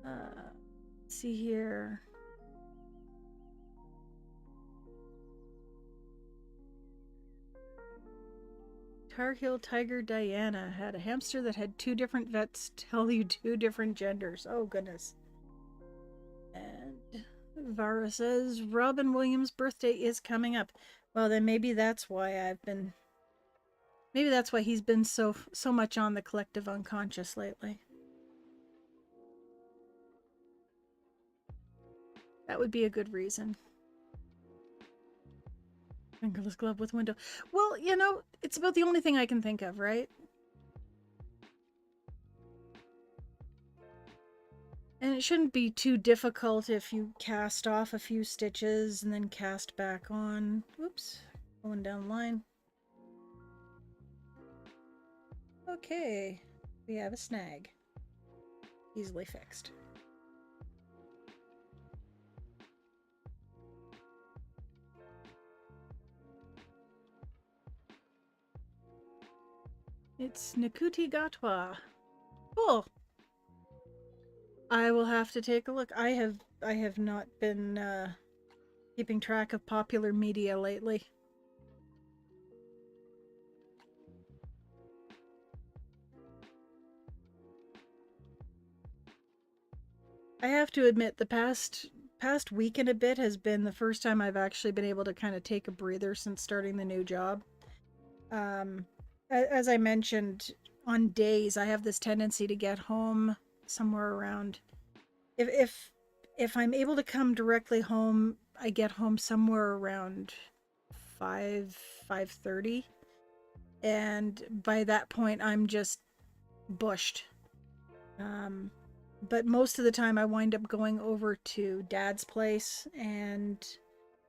Let's see here. Tar Heel Tiger Diana had a hamster that had 2 different vets tell you 2 different genders. Oh, goodness. And Vara says Robin Williams' birthday is coming up. Well, then maybe that's why maybe that's why he's been so much on the collective unconscious lately. That would be a good reason. Fingerless glove with window. Well, you know, it's about the only thing I can think of, right? And it shouldn't be too difficult if you cast off a few stitches and then cast back on. Whoops, going down the line. Okay, we have a snag. Easily fixed. It's Nikuti Gatwa. Cool. I will have to take a look. I have not been keeping track of popular media lately. I have to admit, the past week and a bit has been the first time I've actually been able to kind of take a breather since starting the new job. As I mentioned, on days I have this tendency to get home somewhere around, if I'm able to come directly home, I get home somewhere around 5:30, and by that point I'm just bushed. But most of the time I wind up going over to Dad's place and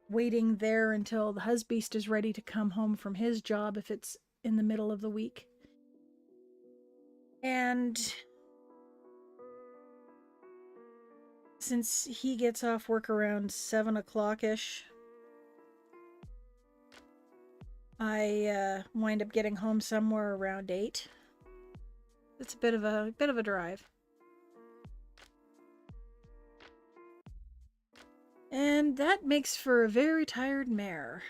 waiting there until the husbeast is ready to come home from his job if it's in the middle of the week. And since he gets off work around 7 o'clock-ish, I wind up getting home somewhere around 8. It's a bit of a drive. And that makes for a very tired mare.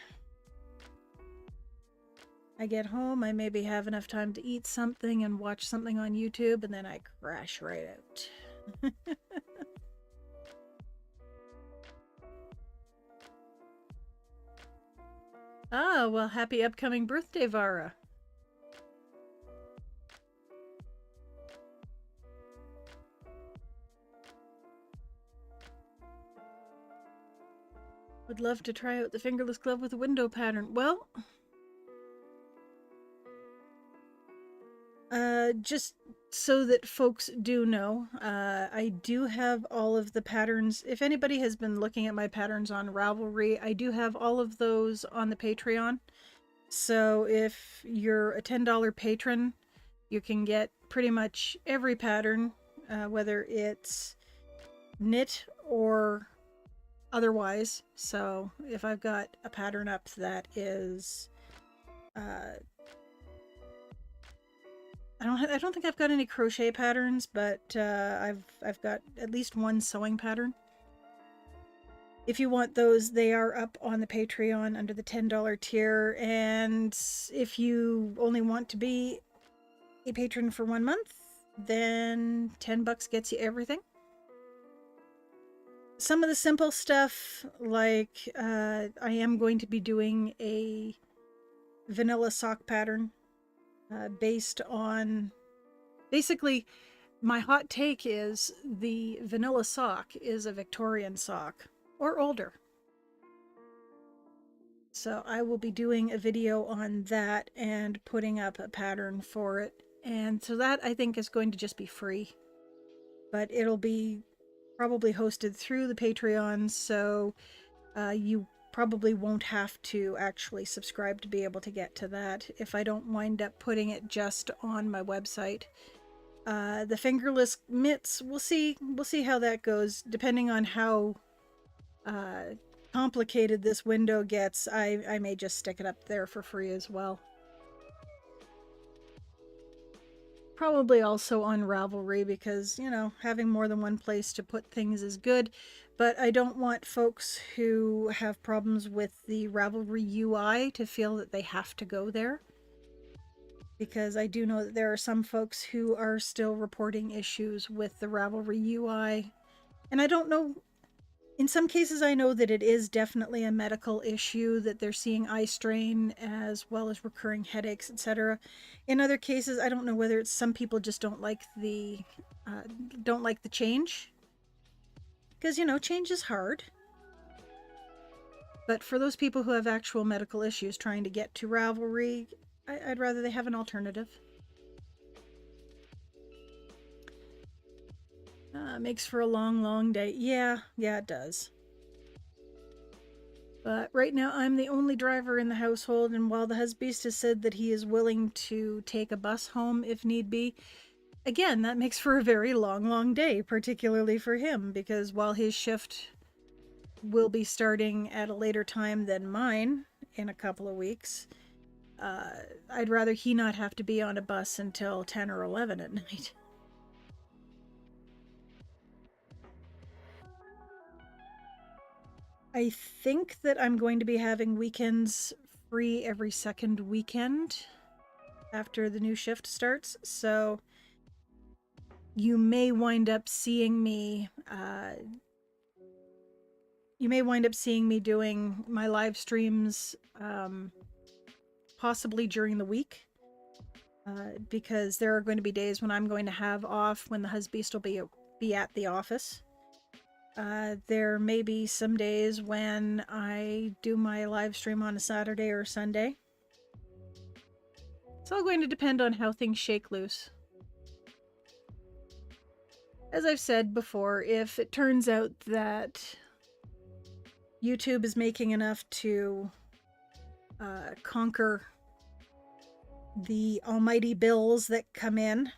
I get home, I maybe have enough time to eat something and watch something on YouTube, and then I crash right out. Ah, well, happy upcoming birthday, Vara. Would love to try out the fingerless glove with a window pattern. Well, just so that folks do know, I do have all of the patterns. If anybody has been looking at my patterns on Ravelry, I do have all of those on the Patreon. So if you're a $10 patron, you can get pretty much every pattern, whether it's knit or otherwise. So if I've got a pattern up that is I don't think I've got any crochet patterns, but I've got at least one sewing pattern. If you want those, they are up on the Patreon under the $10 tier. And if you only want to be a patron for 1 month, then $10 gets you everything. Some of the simple stuff, like I am going to be doing a vanilla sock pattern based on, basically, my hot take is the vanilla sock is a Victorian sock or older. So I will be doing a video on that and putting up a pattern for it. And so that I think is going to just be free, but it'll be probably hosted through the Patreon, so you probably won't have to actually subscribe to be able to get to that if I don't wind up putting it just on my website. The fingerless mitts, we'll see how that goes. Depending on how complicated this window gets, I may just stick it up there for free as well. Probably also on Ravelry because, you know, having more than one place to put things is good, but I don't want folks who have problems with the Ravelry UI to feel that they have to go there, because I do know that there are some folks who are still reporting issues with the Ravelry UI, and I don't know. In some cases, I know that it is definitely a medical issue, that they're seeing eye strain as well as recurring headaches, etc. In other cases, I don't know whether it's some people just don't like the change, because, you know, change is hard. But for those people who have actual medical issues trying to get to Ravelry, I'd rather they have an alternative. Makes for a long day. Yeah, it does. But right now I'm the only driver in the household, and while the husband has said that he is willing to take a bus home if need be, again, that makes for a very long day, particularly for him, because while his shift will be starting at a later time than mine in a couple of weeks, I'd rather he not have to be on a bus until 10 or 11 at night. I think that I'm going to be having weekends free every second weekend after the new shift starts, so you may wind up seeing me doing my live streams possibly during the week, because there are going to be days when I'm going to have off when the husband will be at the office. There may be some days when I do my live stream on a Saturday or Sunday. It's all going to depend on how things shake loose. As I've said before, if it turns out that YouTube is making enough to conquer the almighty bills that come in,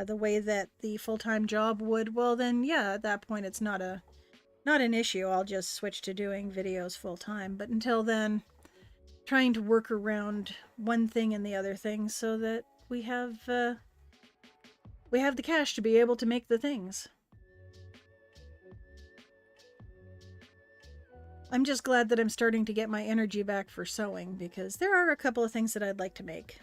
the way that the full-time job would, well then yeah, at that point it's not an issue. I'll just switch to doing videos full-time. But until then, trying to work around one thing and the other thing so that we have the cash to be able to make the things. I'm just glad that I'm starting to get my energy back for sewing, because there are a couple of things that I'd like to make.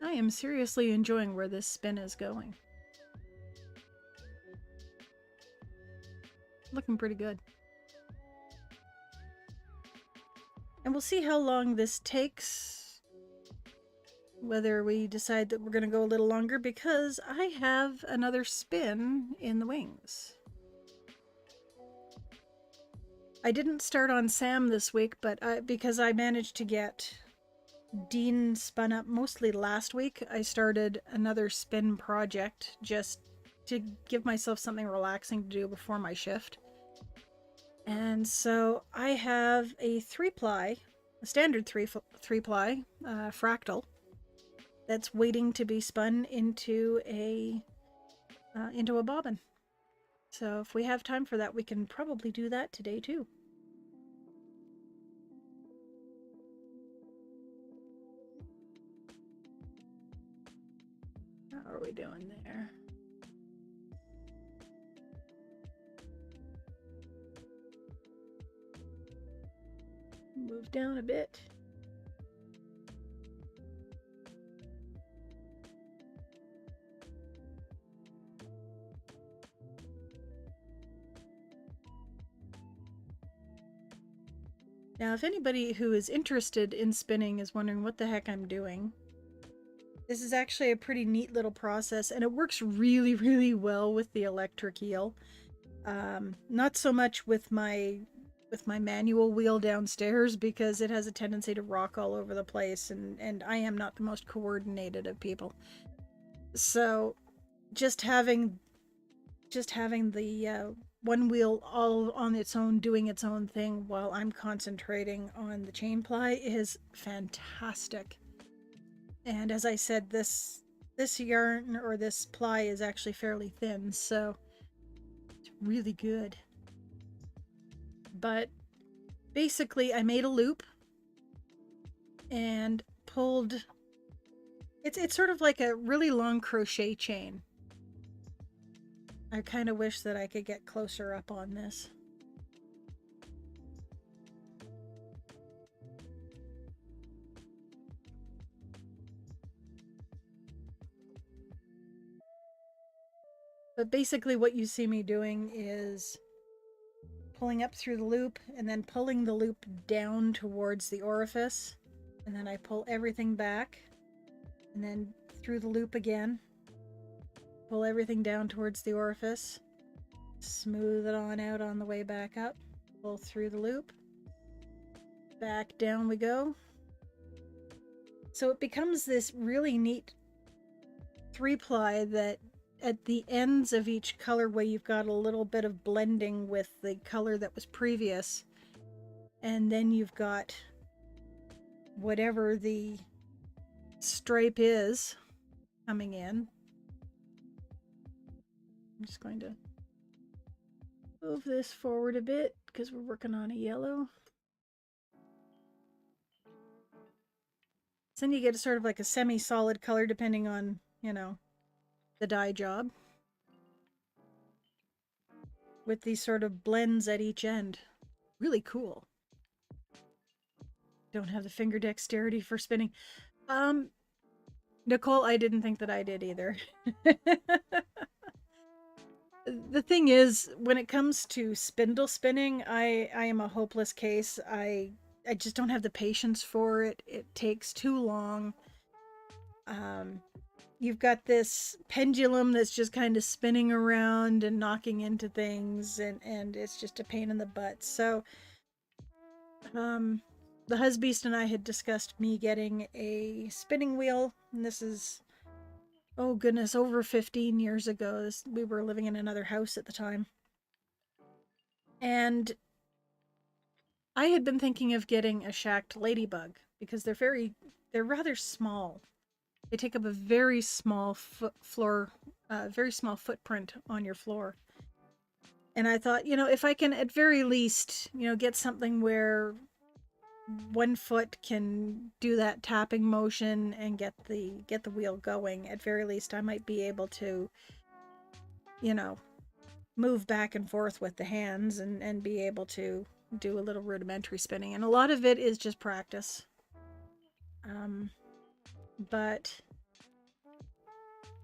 I am seriously enjoying where this spin is going. Looking pretty good. we'll see how long this takes, whether we decide that we're going to go a little longer, because I have another spin in the wings. I didn't start on Sam this week, but because I managed to get Dean spun up mostly last week, I started another spin project just to give myself something relaxing to do before my shift. And so I have a 3-ply, a standard 3-ply fractal that's waiting to be spun into a bobbin. So if we have time for that, we can probably do that today too. How are we doing there? Move down a bit. Now, if anybody who is interested in spinning is wondering what the heck I'm doing, this is actually a pretty neat little process, and it works really, really well with the electric eel. Not so much with my manual wheel downstairs, because it has a tendency to rock all over the place, and I am not the most coordinated of people. So just having the one wheel all on its own, doing its own thing while I'm concentrating on the chain ply, is fantastic. And as I said, this yarn, or this ply, is actually fairly thin, so it's really good. But basically I made a loop and pulled, it's sort of like a really long crochet chain. I kind of wish that I could get closer up on this. But basically what you see me doing is pulling up through the loop and then pulling the loop down towards the orifice, and then I pull everything back and then through the loop again, pull everything down towards the orifice, smooth it on out on the way back up, pull through the loop, back down we go. So it becomes this really neat 3-ply that at the ends of each colorway you've got a little bit of blending with the color that was previous, and then you've got whatever the stripe is coming in. I'm just going to move this forward a bit because we're working on a yellow. So then you get sort of like a semi-solid color depending on, you know, the dye job, with these sort of blends at each end. Really cool. Don't have the finger dexterity for spinning. Nicole, I didn't think that I did either. The thing is, when it comes to spindle spinning, I am a hopeless case. I just don't have the patience for it. It takes too long. You've got this pendulum that's just kind of spinning around and knocking into things, and it's just a pain in the butt. So the husbeast and I had discussed me getting a spinning wheel, and this is, oh goodness, over 15 years ago. We were living in another house at the time, and I had been thinking of getting a shacked ladybug because they're rather small. They take up a very small very small footprint on your floor. And I thought, you know, if I can at very least, you know, get something where one foot can do that tapping motion and get the wheel going, at very least I might be able to, you know, move back and forth with the hands and be able to do a little rudimentary spinning. And a lot of it is just practice. But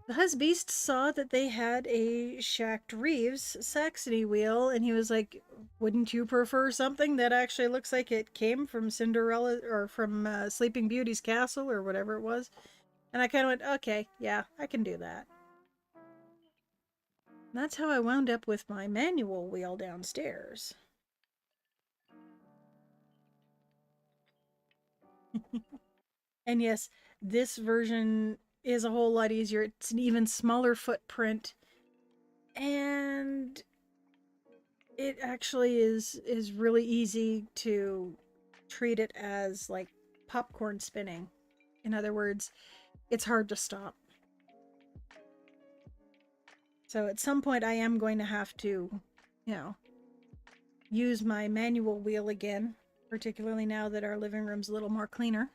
The husbeast saw that they had a Shacked Reeves Saxony wheel, and he was like, "Wouldn't you prefer something that actually looks like it came from Cinderella or from Sleeping Beauty's castle or whatever it was?" And I kind of went, "Okay, yeah, I can do that." And that's how I wound up with my manual wheel downstairs. And yes, this version is a whole lot easier. It's an even smaller footprint, and it actually is really easy to treat it as like popcorn spinning. In other words, it's hard to stop. So at some point I am going to have to, you know, use my manual wheel again, particularly now that our living room's a little more cleaner.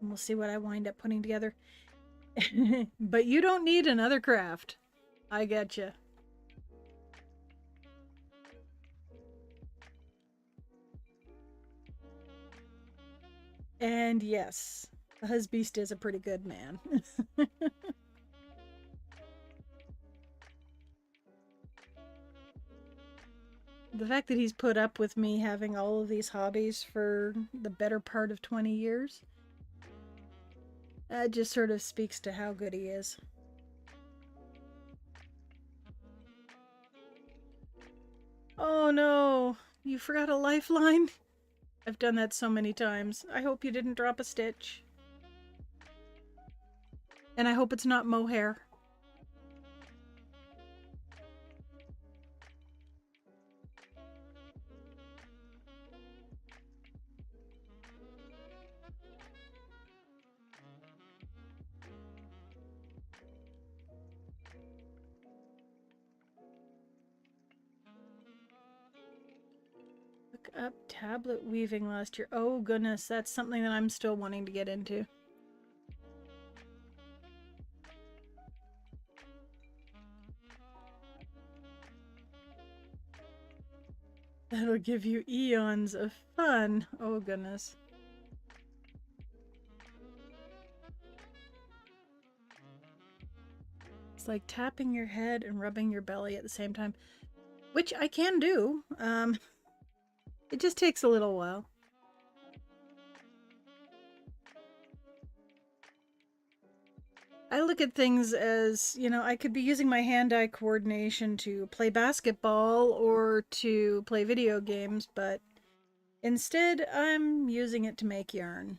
And we'll see what I wind up putting together. But you don't need another craft. I getcha. And yes, the husbeast is a pretty good man. The fact that he's put up with me having all of these hobbies for the better part of 20 years, that just sort of speaks to how good he is. Oh no, you forgot a lifeline? I've done that so many times. I hope you didn't drop a stitch. And I hope it's not mohair. Look up tablet weaving last year. Oh goodness, that's something that I'm still wanting to get into. That'll give you eons of fun. Oh goodness. It's like tapping your head and rubbing your belly at the same time, which I can do. It just takes a little while. I look at things as, you know, I could be using my hand-eye coordination to play basketball or to play video games, but instead I'm using it to make yarn,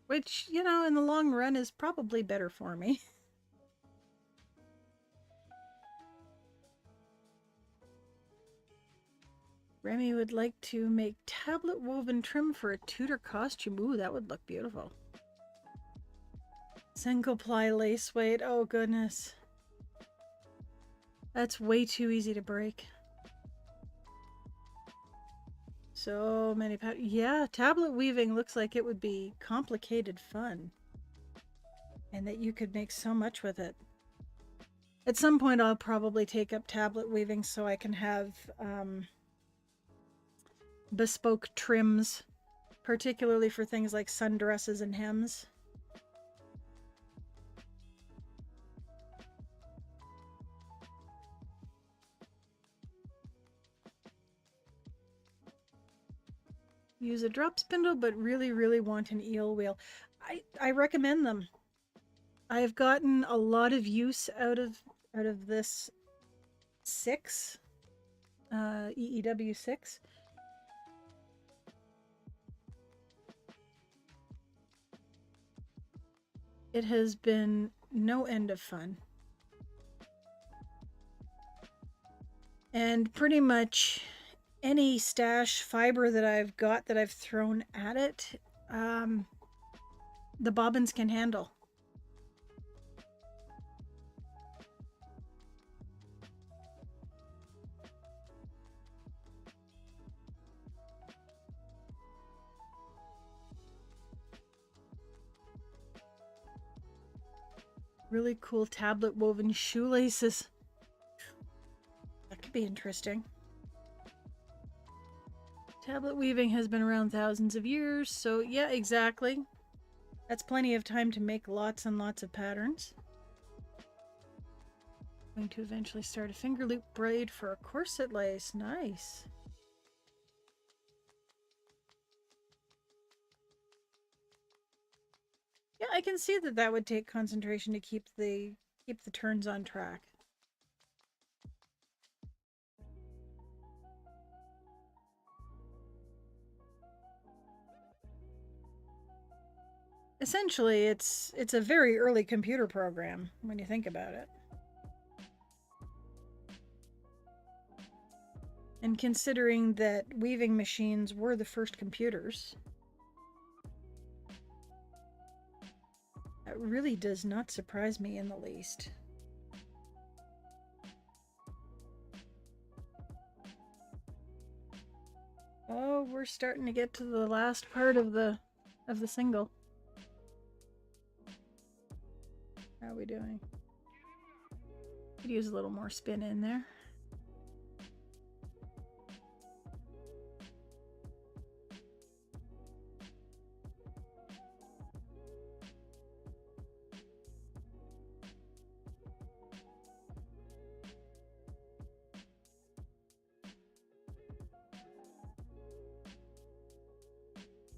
which, you know, in the long run is probably better for me. Remy would like to make tablet woven trim for a Tudor costume. Ooh, that would look beautiful. Single ply lace weight. Oh goodness. That's way too easy to break. So many yeah, tablet weaving looks like it would be complicated fun. And that you could make so much with it. At some point I'll probably take up tablet weaving so I can have bespoke trims, particularly for things like sundresses and hems. Use a drop spindle, but really want an eel wheel. I recommend them. I've gotten a lot of use out of this 6, EEW 6. It has been no end of fun. And pretty much any stash fiber that I've got that I've thrown at it, the bobbins can handle. Really cool tablet woven shoelaces. That could be interesting. Tablet weaving has been around thousands of years, so yeah, exactly. That's plenty of time to make lots and lots of patterns. Going to eventually start a finger loop braid for a corset lace. Nice. Yeah, I can see that that would take concentration to keep the turns on track. Essentially, it's a very early computer program when you think about it. And considering that weaving machines were the first computers, that really does not surprise me in the least. Oh, we're starting to get to the last part of the single. How are we doing? Could use a little more spin in there.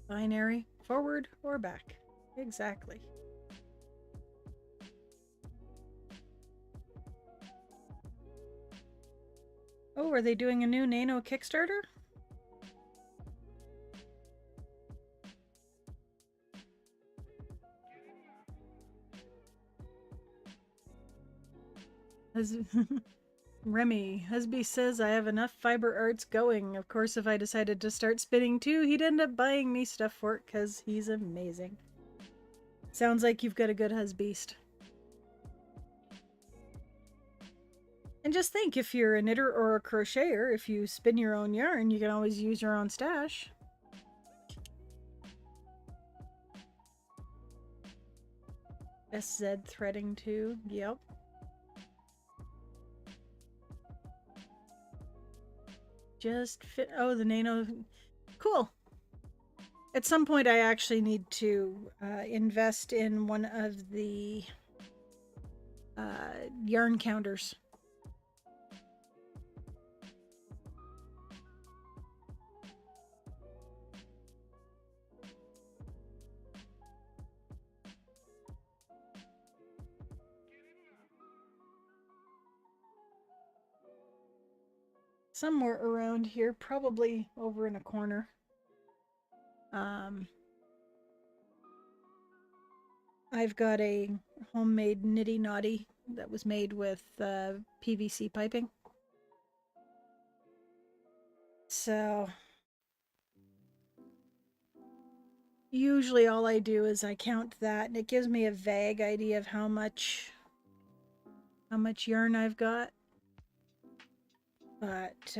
Binary, forward or back. Exactly. Oh, are they doing a new Nano Kickstarter? Remy, Husby says I have enough fiber arts going. Of course, if I decided to start spinning too, he'd end up buying me stuff for it because he's amazing. Sounds like you've got a good husbeast. And just think, if you're a knitter or a crocheter, if you spin your own yarn, you can always use your own stash. SZ threading too, yep. Just fit, oh, the Nano, cool. At some point I actually need to invest in one of the yarn counters. Somewhere around here, probably over in a corner. I've got a homemade nitty naughty that was made with PVC piping. So usually all I do is I count that, and it gives me a vague idea of how much yarn I've got. But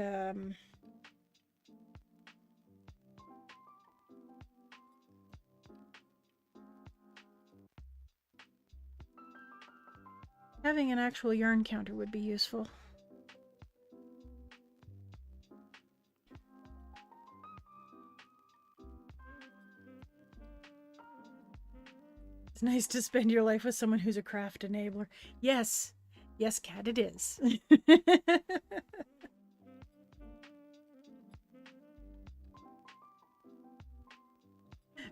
having an actual yarn counter would be useful. It's nice to spend your life with someone who's a craft enabler. Yes. Yes, Kat, it is.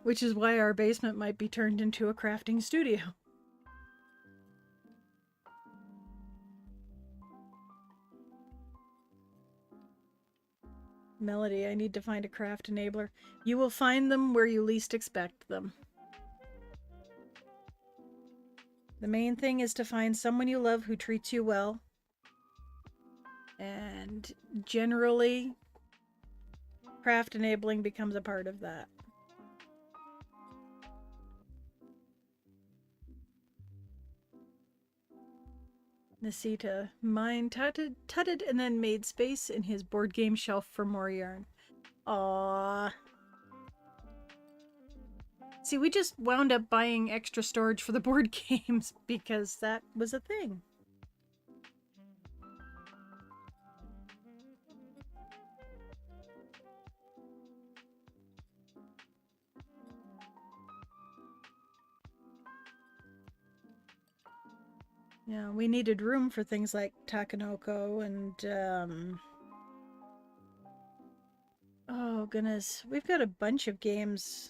Which is why our basement might be turned into a crafting studio. Melody, I need to find a craft enabler. You will find them where you least expect them. The main thing is to find someone you love who treats you well. And generally, craft enabling becomes a part of that. Nasita, mine tutted and then made space in his board game shelf for more yarn. Aww. See, we just wound up buying extra storage for the board games because that was a thing. Yeah, we needed room for things like Takenoko and oh goodness, we've got a bunch of games.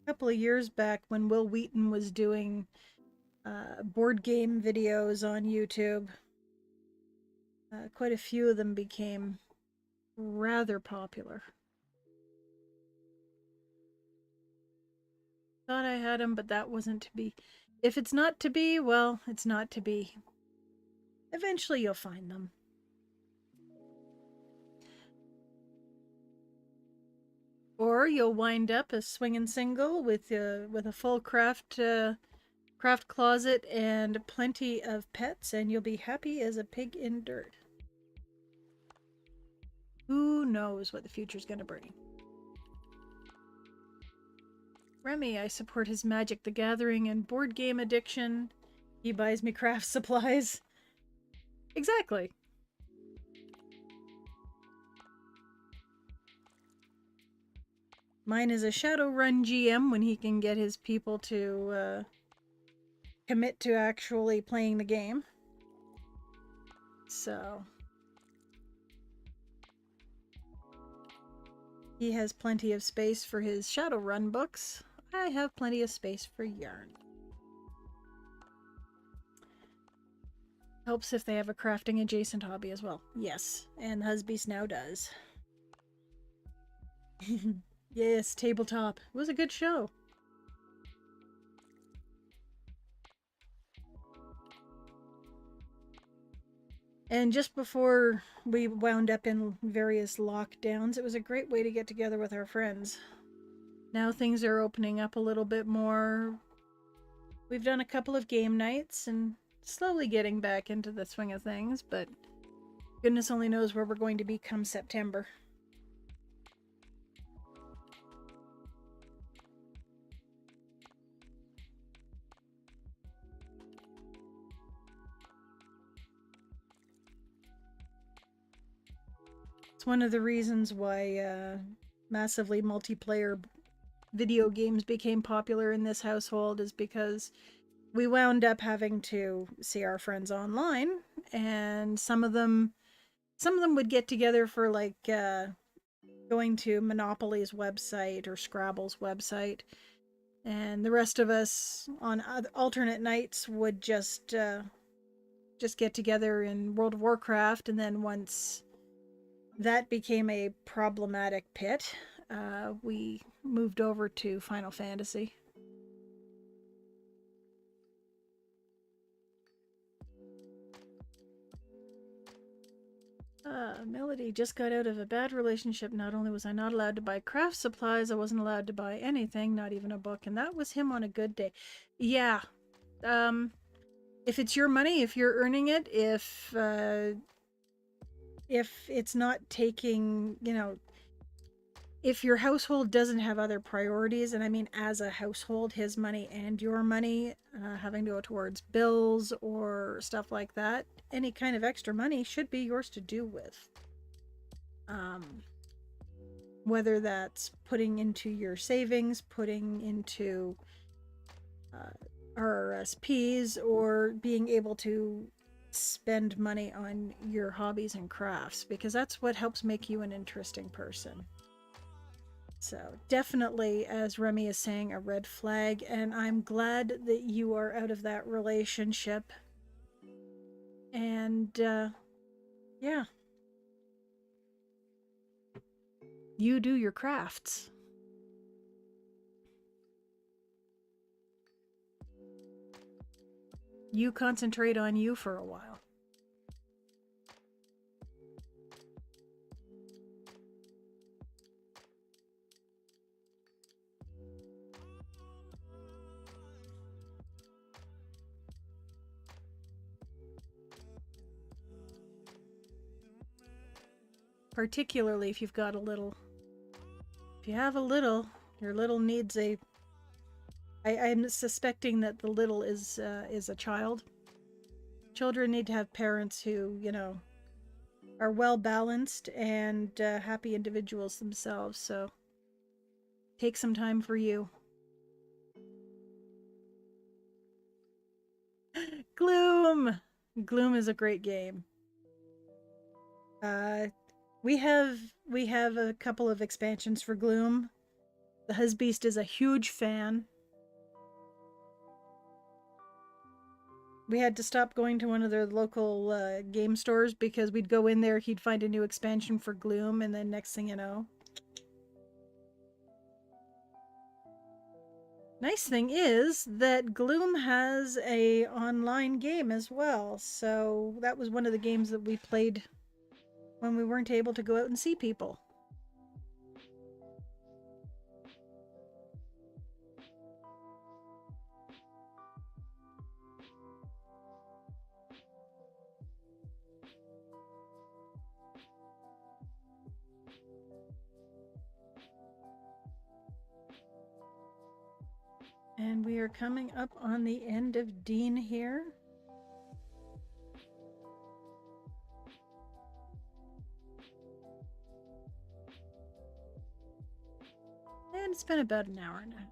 A couple of years back when Will Wheaton was doing board game videos on YouTube, quite a few of them became rather popular. Thought I had them, but that wasn't to be. If it's not to be, well, it's not to be. Eventually you'll find them. Or you'll wind up a swinging single with a full craft closet and plenty of pets, and you'll be happy as a pig in dirt. Who knows what the future's going to bring? Remy, I support his Magic the Gathering and board game addiction. He buys me craft supplies. Exactly. Mine is a Shadowrun GM when he can get his people to commit to actually playing the game. So he has plenty of space for his Shadowrun books. I have plenty of space for yarn. Helps if they have a crafting adjacent hobby as well. Yes, and Husbeast now does. Yes, tabletop. It was a good show. And just before we wound up in various lockdowns, it was a great way to get together with our friends. Now things are opening up a little bit more. We've done a couple of game nights and slowly getting back into the swing of things, but goodness only knows where we're going to be come September. It's one of the reasons why massively multiplayer video games became popular in this household, is because we wound up having to see our friends online, and some of them would get together for like going to Monopoly's website or Scrabble's website, and the rest of us on alternate nights would just get together in World of Warcraft. And then once that became a problematic pit, we moved over to Final Fantasy. Melody just got out of a bad relationship. Not only was I not allowed to buy craft supplies, I wasn't allowed to buy anything, not even a book. And that was him on a good day. Yeah. If it's your money, if you're earning it, if it's not taking, if your household doesn't have other priorities, and I mean as a household, his money and your money having to go towards bills or stuff like that, any kind of extra money should be yours to do with. Whether that's putting into your savings, putting into RRSPs, or being able to spend money on your hobbies and crafts, because that's what helps make you an interesting person. So definitely, as Remy is saying, a red flag, and I'm glad that you are out of that relationship. And yeah, you do your crafts. You concentrate on you for a while. Particularly if you've got a little. If you have a little, your little needs a... I'm suspecting that the little is a child. Children need to have parents who, are well balanced and happy individuals themselves. So take some time for you. Gloom! Gloom is a great game. We have a couple of expansions for Gloom. The Husbeast is a huge fan. We had to stop going to one of their local game stores because we'd go in there, he'd find a new expansion for Gloom, and then next thing you know. Nice thing is that Gloom has a online game as well, so that was one of the games that we played when we weren't able to go out and see people. And we are coming up on the end of Dean here. And it's been about an hour and a half.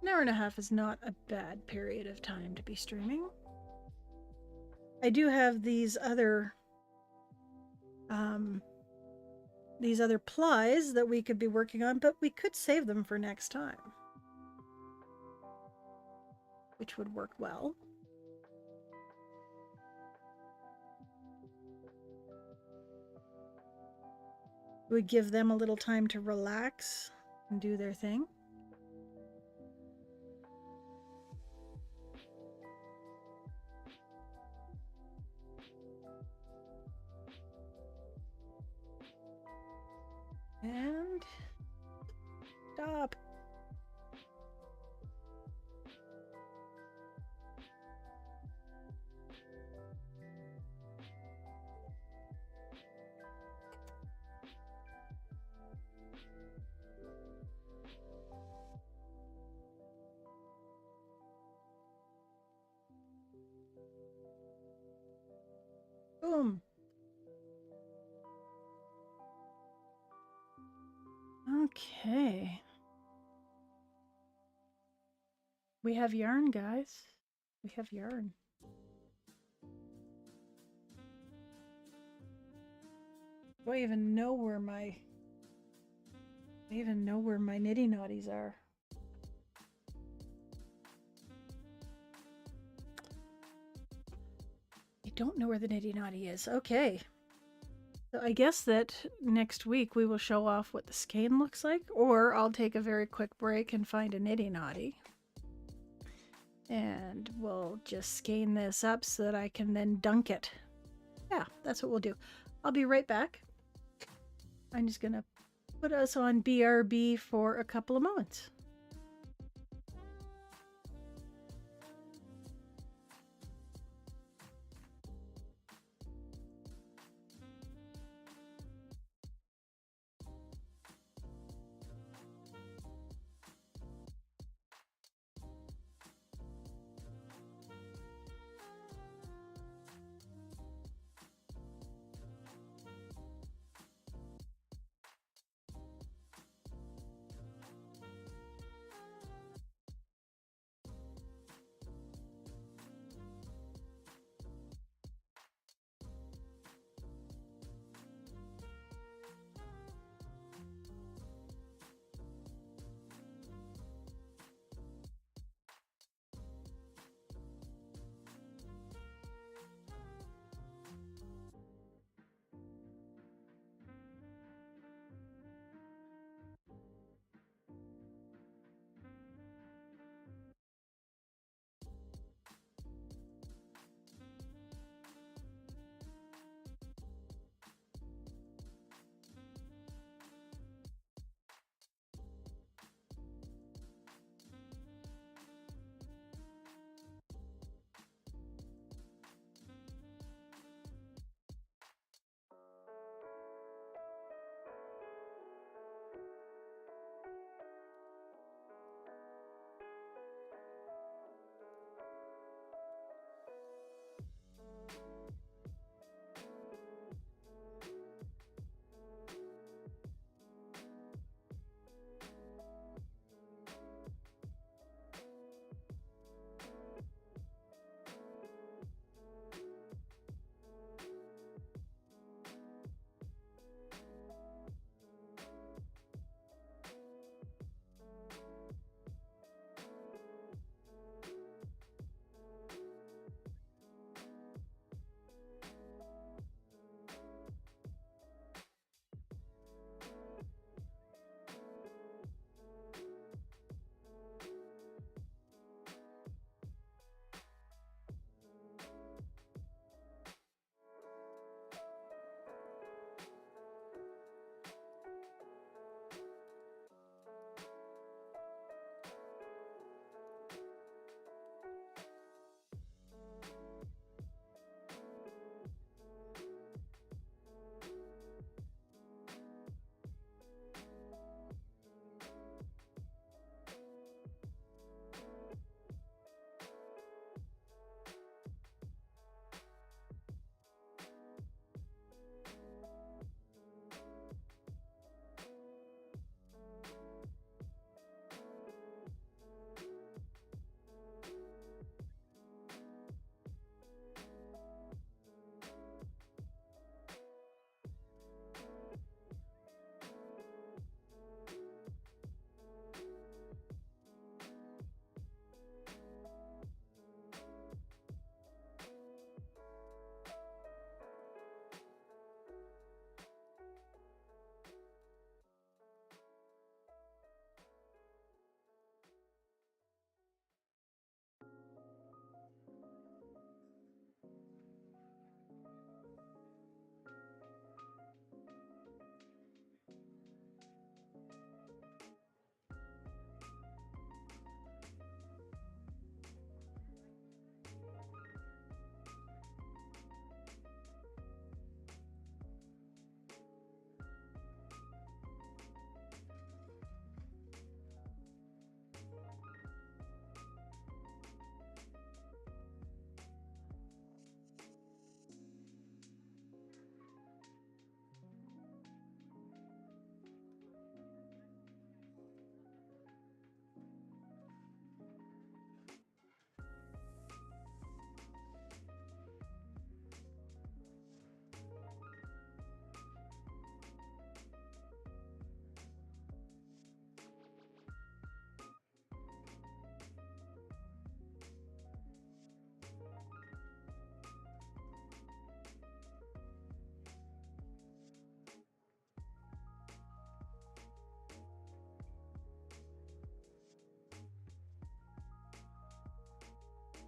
An hour and a half is not a bad period of time to be streaming. I do have these other plies that we could be working on, but we could save them for next time, which would work well. It would give them a little time to relax and do their thing. And stop. Boom. Okay. We have yarn, guys. We have yarn. Do I even know where my nitty naughties are? I don't know where the nitty naughty is. Okay. So I guess that next week we will show off what the skein looks like, or I'll take a very quick break and find a nitty naughty. And we'll just skein this up so that I can then dunk it. Yeah, that's what we'll do. I'll be right back. I'm just gonna put us on BRB for a couple of moments.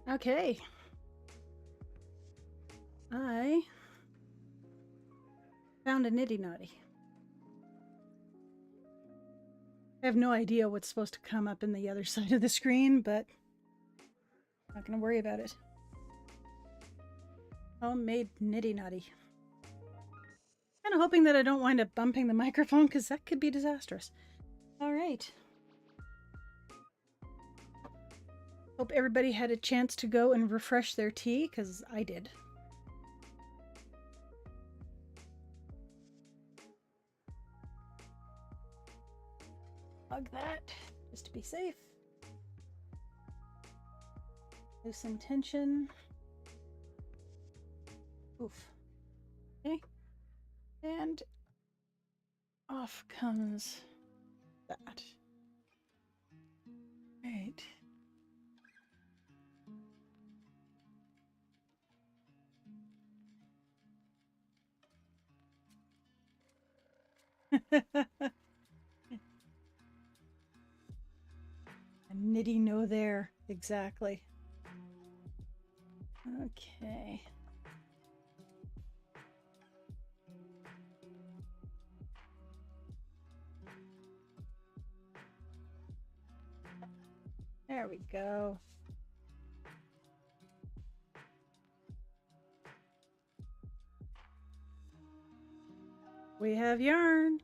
Okay. I found a nitty naughty. I have no idea what's supposed to come up in the other side of the screen, but I'm not going to worry about it. Homemade nitty naughty. Kind of hoping that I don't wind up bumping the microphone because that could be disastrous. All right. Hope everybody had a chance to go and refresh their tea because I did. Plug that just to be safe. Loosen tension. Oof. Okay. And off comes that. Right. A nitty no there. Exactly. Okay. There we go. We have yarn.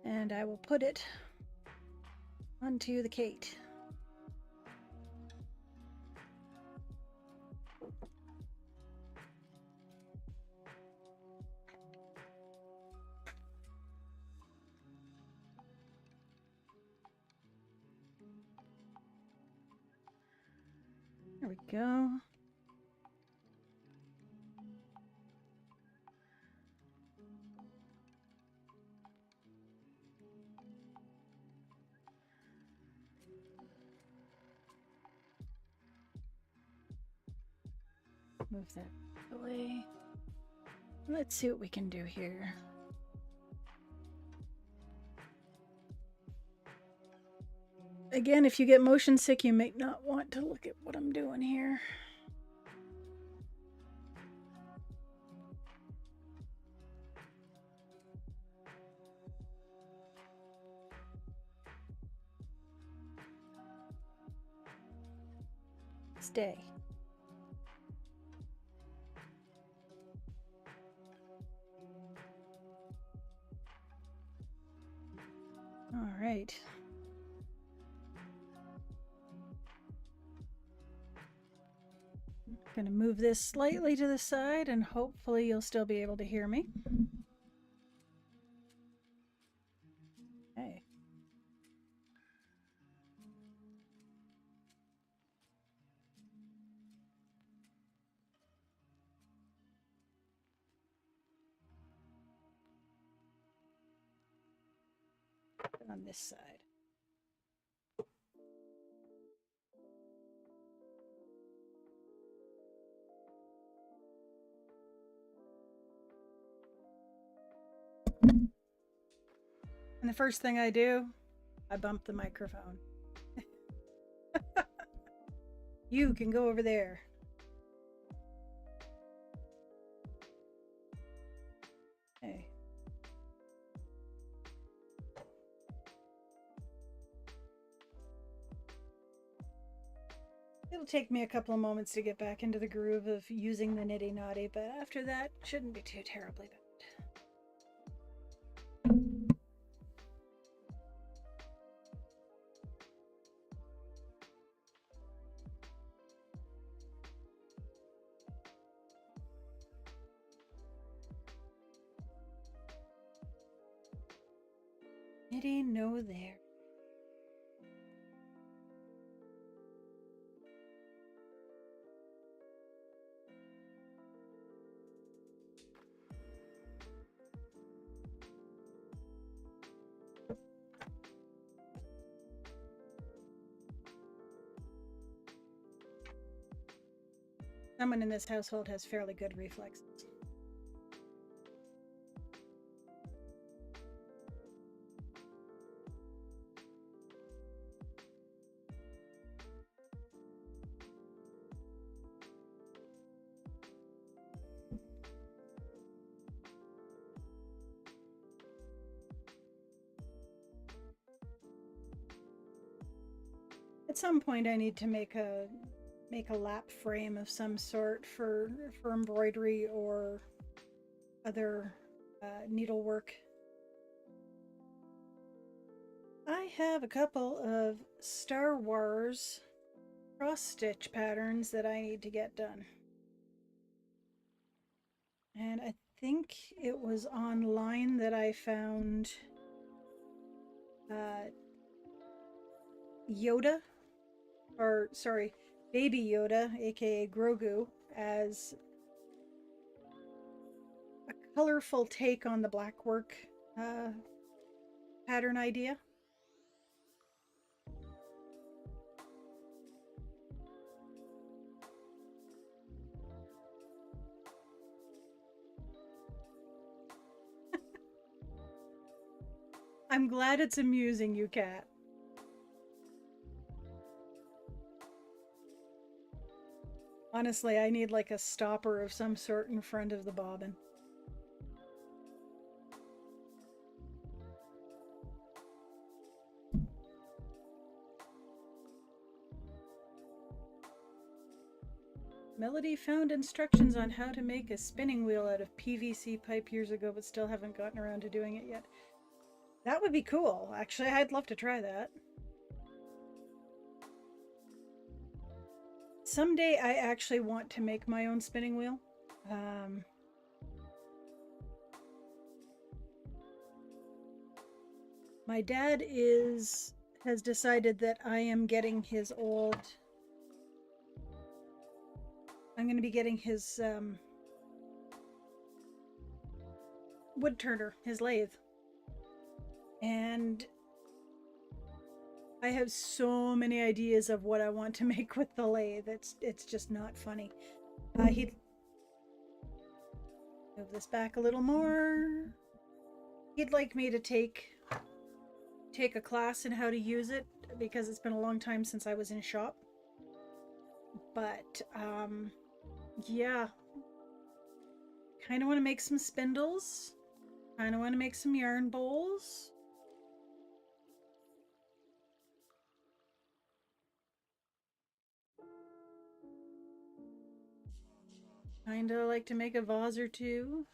And I will put it onto the Kate. There we go. Move that away. Let's see what we can do here. Again, if you get motion sick, you may not want to look at what I'm doing here. Stay. All right. I'm going to move this slightly to the side and hopefully you'll still be able to hear me. Okay. On this side. And the first thing I do, I bump the microphone. You can go over there. Okay. It'll take me a couple of moments to get back into the groove of using the nitty naughty, but after that, shouldn't be too terribly bad. Nitty no there. Someone in this household has fairly good reflexes. At some point I need to make a lap frame of some sort for embroidery or other needlework. I have a couple of Star Wars cross-stitch patterns that I need to get done. And I think it was online that I found Yoda, or sorry, Baby Yoda, aka Grogu, as a colorful take on the blackwork pattern idea. I'm glad it's amusing you, Kat. Honestly, I need like a stopper of some sort in front of the bobbin. Melody found instructions on how to make a spinning wheel out of PVC pipe years ago, but still haven't gotten around to doing it yet. That would be cool. Actually, I'd love to try that. Someday I actually want to make my own spinning wheel. My dad has decided that I am getting his old... I'm going to be getting his wood turner, his lathe. And I have so many ideas of what I want to make with the lathe. It's just not funny. He'd move this back a little more. He'd like me to take a class in how to use it because it's been a long time since I was in shop. But yeah, kind of want to make some spindles. Kind of want to make some yarn bowls. Kind of like to make a vase or two.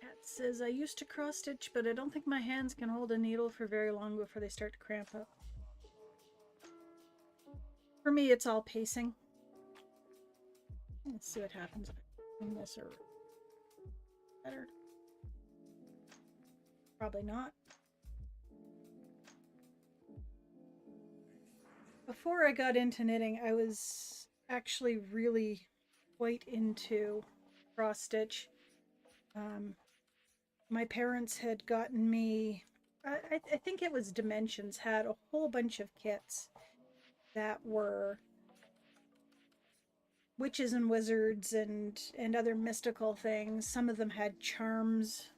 Cat says, I used to cross stitch, but I don't think my hands can hold a needle for very long before they start to cramp up. For me, it's all pacing. Let's see what happens if I clean this or better. Probably not. Before I got into knitting, I was actually really quite into cross stitch. My parents had gotten me, I think it was Dimensions, had a whole bunch of kits that were witches and wizards and other mystical things. Some of them had charms,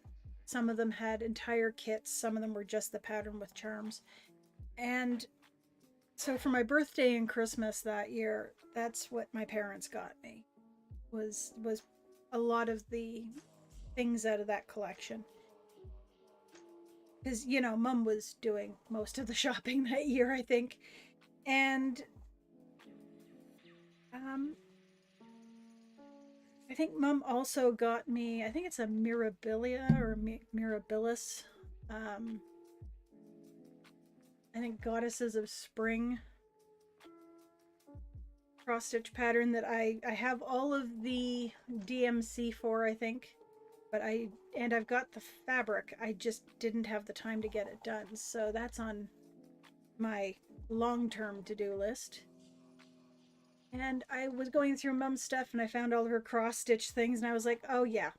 some of them had entire kits, some of them were just the pattern with charms. And so for my birthday and Christmas that year, that's what my parents got me, was a lot of the things out of that collection. Because, you know, Mum was doing most of the shopping that year, I think. And I think Mum also got me, I think it's a Mirabilia or Mirabilis. I think Goddesses of Spring cross-stitch pattern that I have all of the DMC for, I think. But I've got the fabric. I just didn't have the time to get it done. So that's on my long-term to-do list. And I was going through Mum's stuff and I found all of her cross-stitch things and I was like, oh yeah,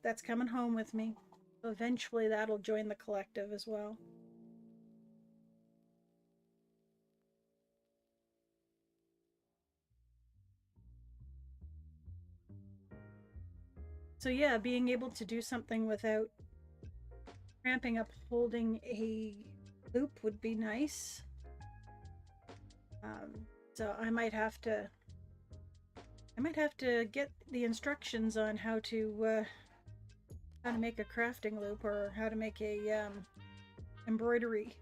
that's coming home with me. So eventually that'll join the collective as well. So yeah, being able to do something without cramping up holding a loop would be nice. So I might have to get the instructions on how to make a crafting loop, or how to make a embroidery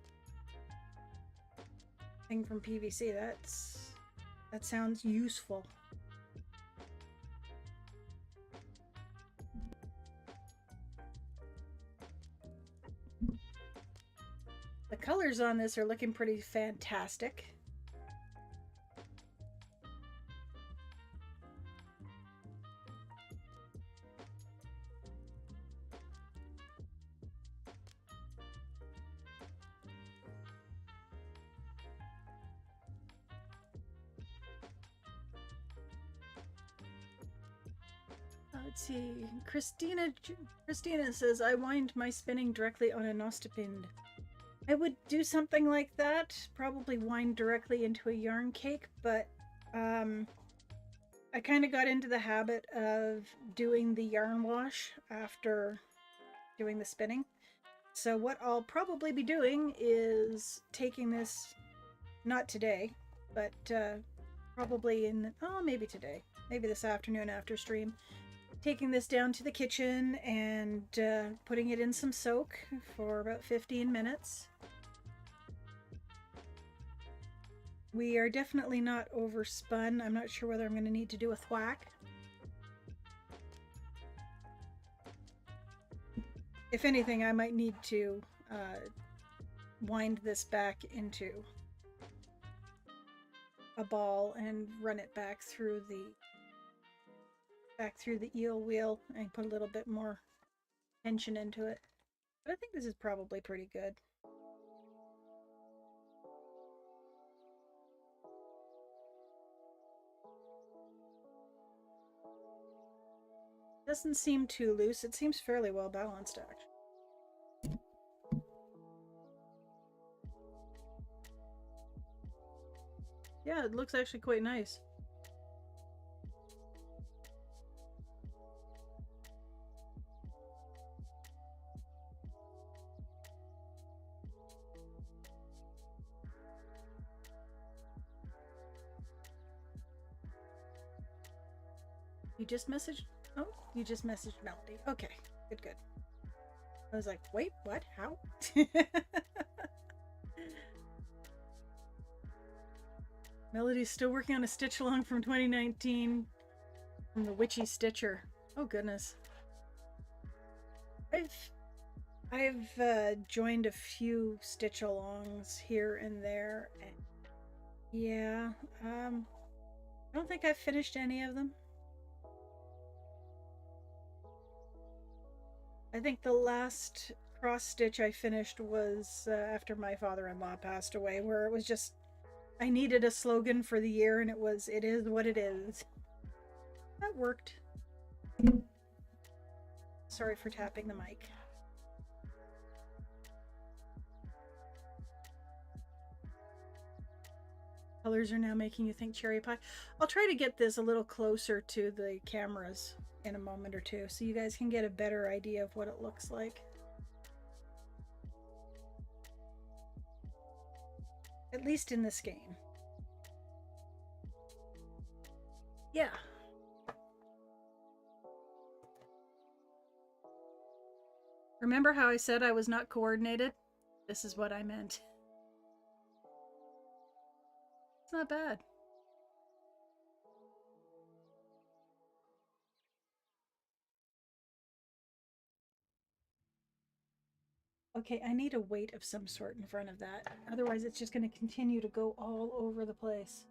thing from PVC. That sounds useful. The colors on this are looking pretty fantastic. Let's see. Christina says, I wind my spinning directly on a nostapind. I would do something like that, probably wind directly into a yarn cake, but I kind of got into the habit of doing the yarn wash after doing the spinning. So what I'll probably be doing is taking this, not today, but probably maybe today, maybe this afternoon after stream, taking this down to the kitchen and putting it in some soak for about 15 minutes. We are definitely not overspun. I'm not sure whether I'm going to need to do a thwack. If anything, I might need to wind this back into a ball and run it back through the eel wheel and put a little bit more tension into it. But I think this is probably pretty good. Doesn't seem too loose. It seems fairly well balanced, actually. Yeah, it looks actually quite nice. You just messaged? Oh, you just messaged Melody. Okay, good. I was like, wait, what? How? Melody's still working on a stitch along from 2019 from the Witchy Stitcher. Oh goodness. I've joined a few stitch alongs here and there, and yeah, I don't think I've finished any of them. I think the last cross stitch I finished was after my father-in-law passed away, where it was just, I needed a slogan for the year, and it was, it is what it is. That worked. Sorry for tapping the mic. Colors are now making you think cherry pie. I'll try to get this a little closer to the cameras in a moment or two so you guys can get a better idea of what it looks like. At least in this game. Yeah. Remember how I said I was not coordinated? This is what I meant. It's not bad. Okay, I need a weight of some sort in front of that. Otherwise, it's just going to continue to go all over the place.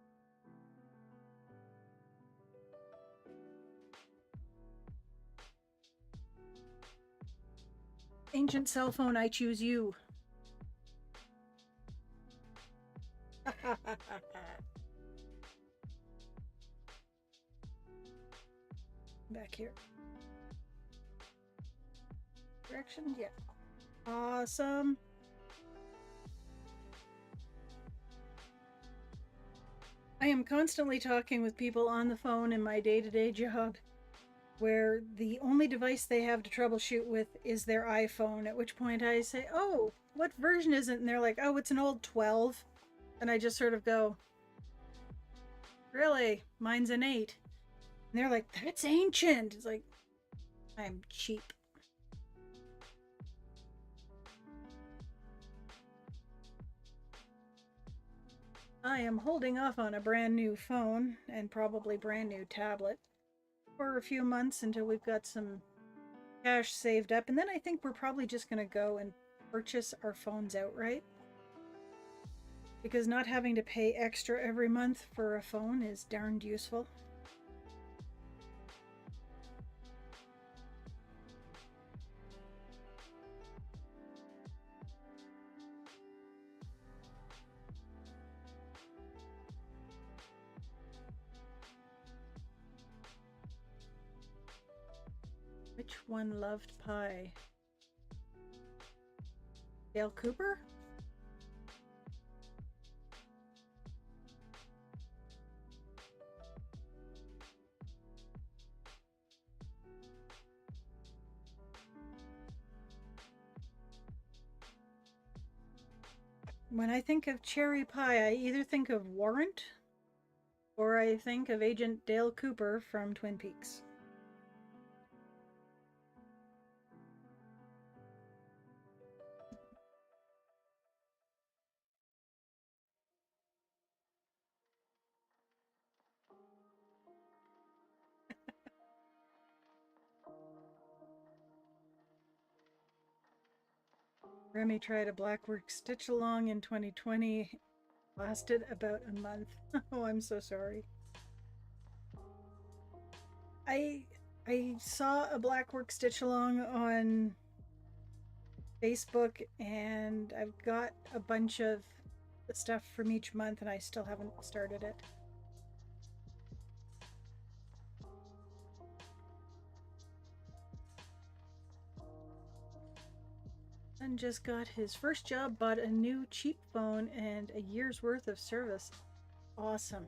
Ancient cell phone, I choose you. Back here. Direction? Yeah. Awesome. I am constantly talking with people on the phone in my day-to-day job. where the only device they have to troubleshoot with is their iPhone, at which point I say, oh, what version is it? And they're like, oh, it's an old 12. And I just sort of go, really? Mine's an 8. And they're like, that's ancient. It's like, I'm cheap. I am holding off on a brand new phone and probably brand new tablet for a few months until we've got some cash saved up, and then I think we're probably just going to go and purchase our phones outright, because not having to pay extra every month for a phone is darned useful. Which one loved pie? Dale Cooper? When I think of cherry pie, I either think of Warrant or I think of Agent Dale Cooper from Twin Peaks. Remy tried a blackwork stitch along in 2020. Lasted about a month. Oh, I'm so sorry. I saw a blackwork stitch along on Facebook, and I've got a bunch of the stuff from each month, and I still haven't started it. And just got his first job, bought a new cheap phone and a year's worth of service. Awesome.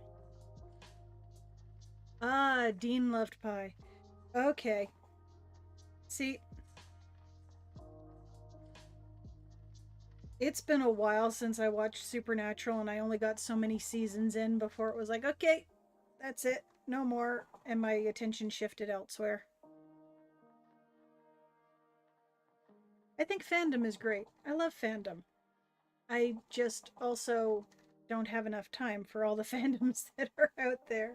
Ah, Dean loved pie. Okay. See, it's been a while since I watched Supernatural, and I only got so many seasons in before it was like, okay, that's it, no more, and my attention shifted elsewhere. I think fandom is great. I love fandom. I just also don't have enough time for all the fandoms that are out there.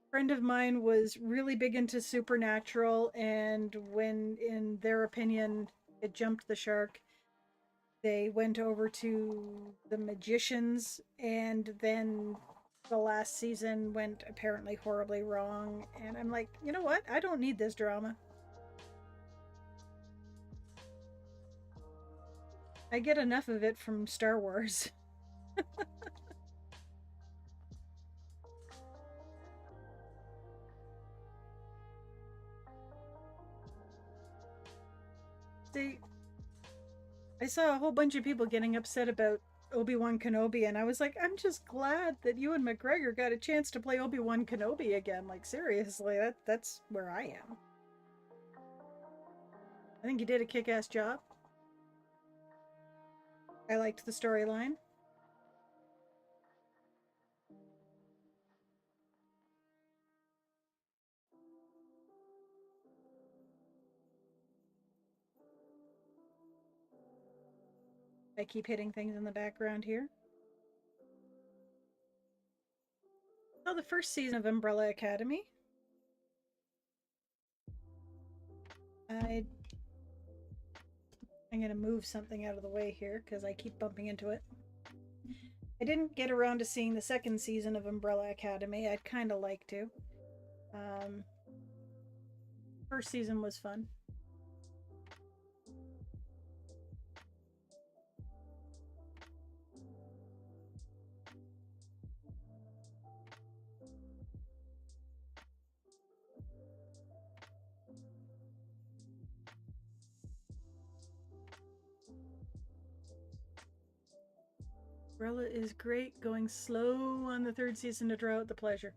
A friend of mine was really big into Supernatural, and when, in their opinion, it jumped the shark, they went over to the Magicians, and then the last season went apparently horribly wrong. And I'm like, you know what? I don't need this drama. I get enough of it from Star Wars. See, I saw a whole bunch of people getting upset about Obi-Wan Kenobi, and I was like, I'm just glad that Ewan McGregor got a chance to play Obi-Wan Kenobi again. Like, seriously, that's where I am. I think he did a kick-ass job. I liked the storyline. I keep hitting things in the background here. Oh, the first season of Umbrella Academy. I'm going to move something out of the way here because I keep bumping into it. I didn't get around to seeing the second season of Umbrella Academy. I'd kind of like to. First season was fun. Umbrella is great, going slow on the third season to draw out the pleasure.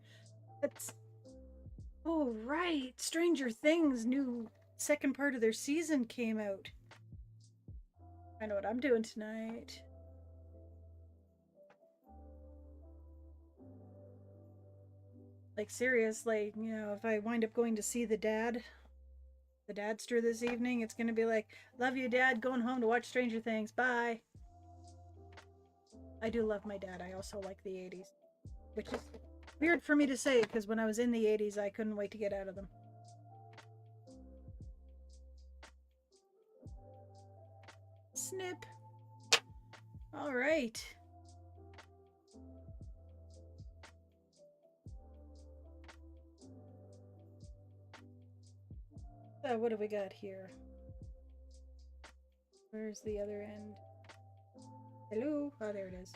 Oh, right. Stranger Things new second part of their season came out. I know what I'm doing tonight. Like, seriously, you know, if I wind up going to see the dadster this evening, it's gonna be like, love you, Dad, going home to watch Stranger Things. Bye. I do love my dad. I also like the 80s, which is weird for me to say because when I was in the 80s, I couldn't wait to get out of them. Snip. All right. So what do we got here? Where's the other end? Hello? Oh, there it is.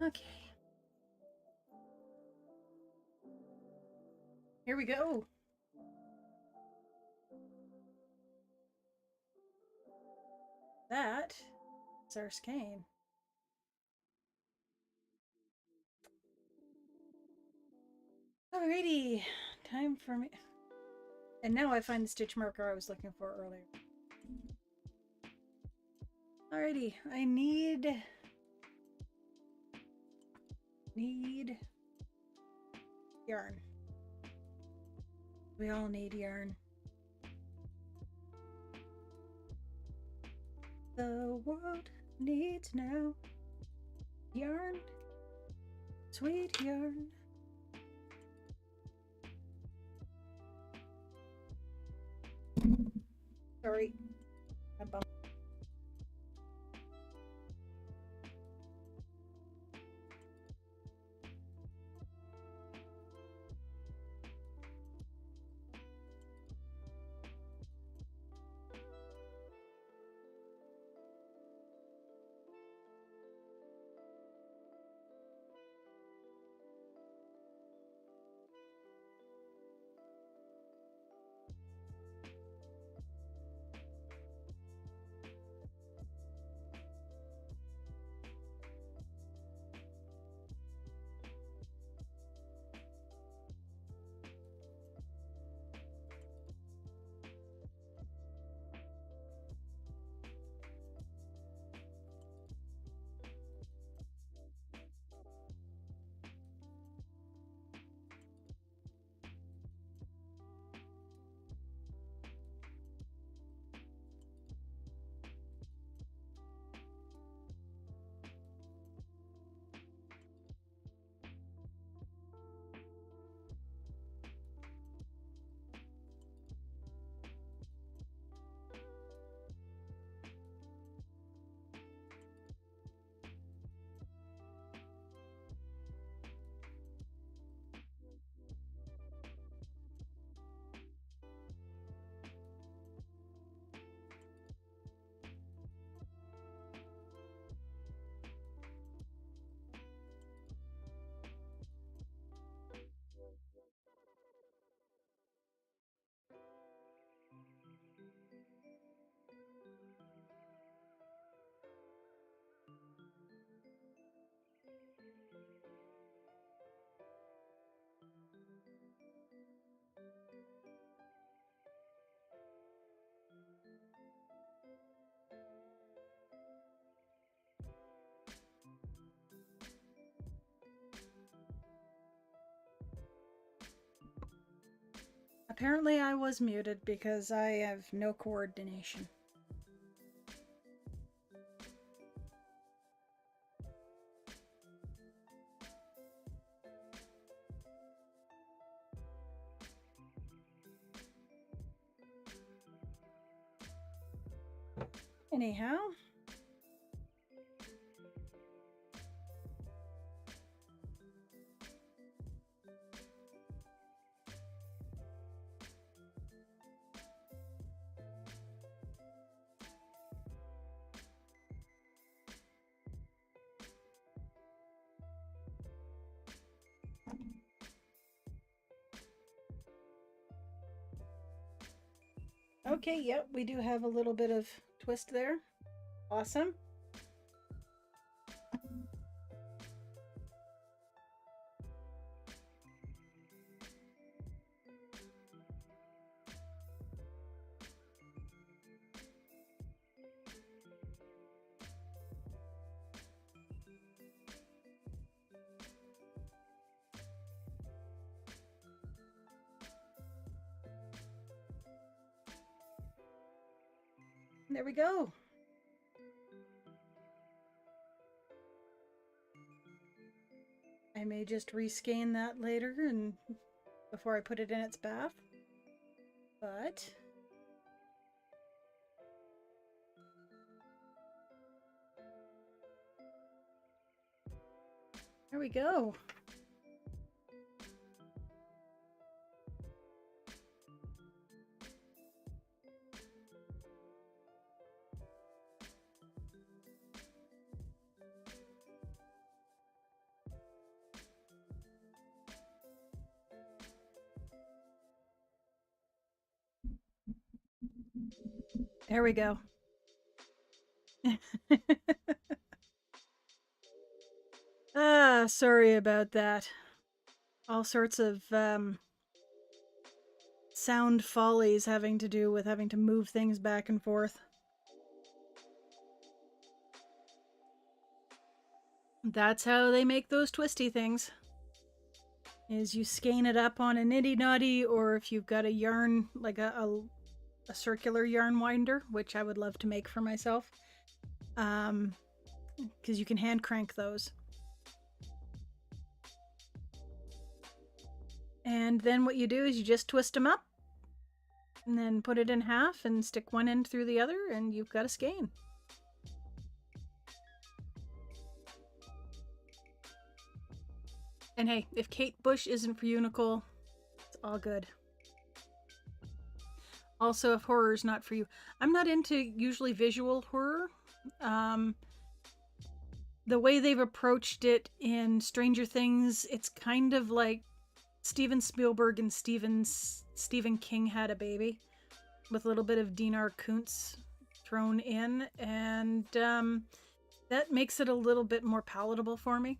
Okay. Here we go. That is our skein. Alrighty. Time for me. And now I find the stitch marker I was looking for earlier. Alrighty. I need yarn. We all need yarn. The world needs now yarn, sweet yarn. Sorry, I bumped. Apparently I was muted because I have no coordination. Anyhow. Okay, yep, we do have a little bit of twist there. Awesome. There we go. I may just reskein that later and before I put it in its bath. But there we go. There we go. Sorry about that. All sorts of sound follies having to do with having to move things back and forth. That's how they make those twisty things. Is you skein it up on a nitty knotty, or if you've got a yarn, like a circular yarn winder, which I would love to make for myself, because you can hand crank those. And then what you do is you just twist them up and then put it in half and stick one end through the other, and you've got a skein. And hey, if Kate Bush isn't for you, Nicole, it's all good. Also, if horror is not for you, I'm not into usually visual horror. The way they've approached it in Stranger Things, it's kind of like Steven Spielberg and Stephen King had a baby with a little bit of Dinar Kuntz thrown in, and that makes it a little bit more palatable for me.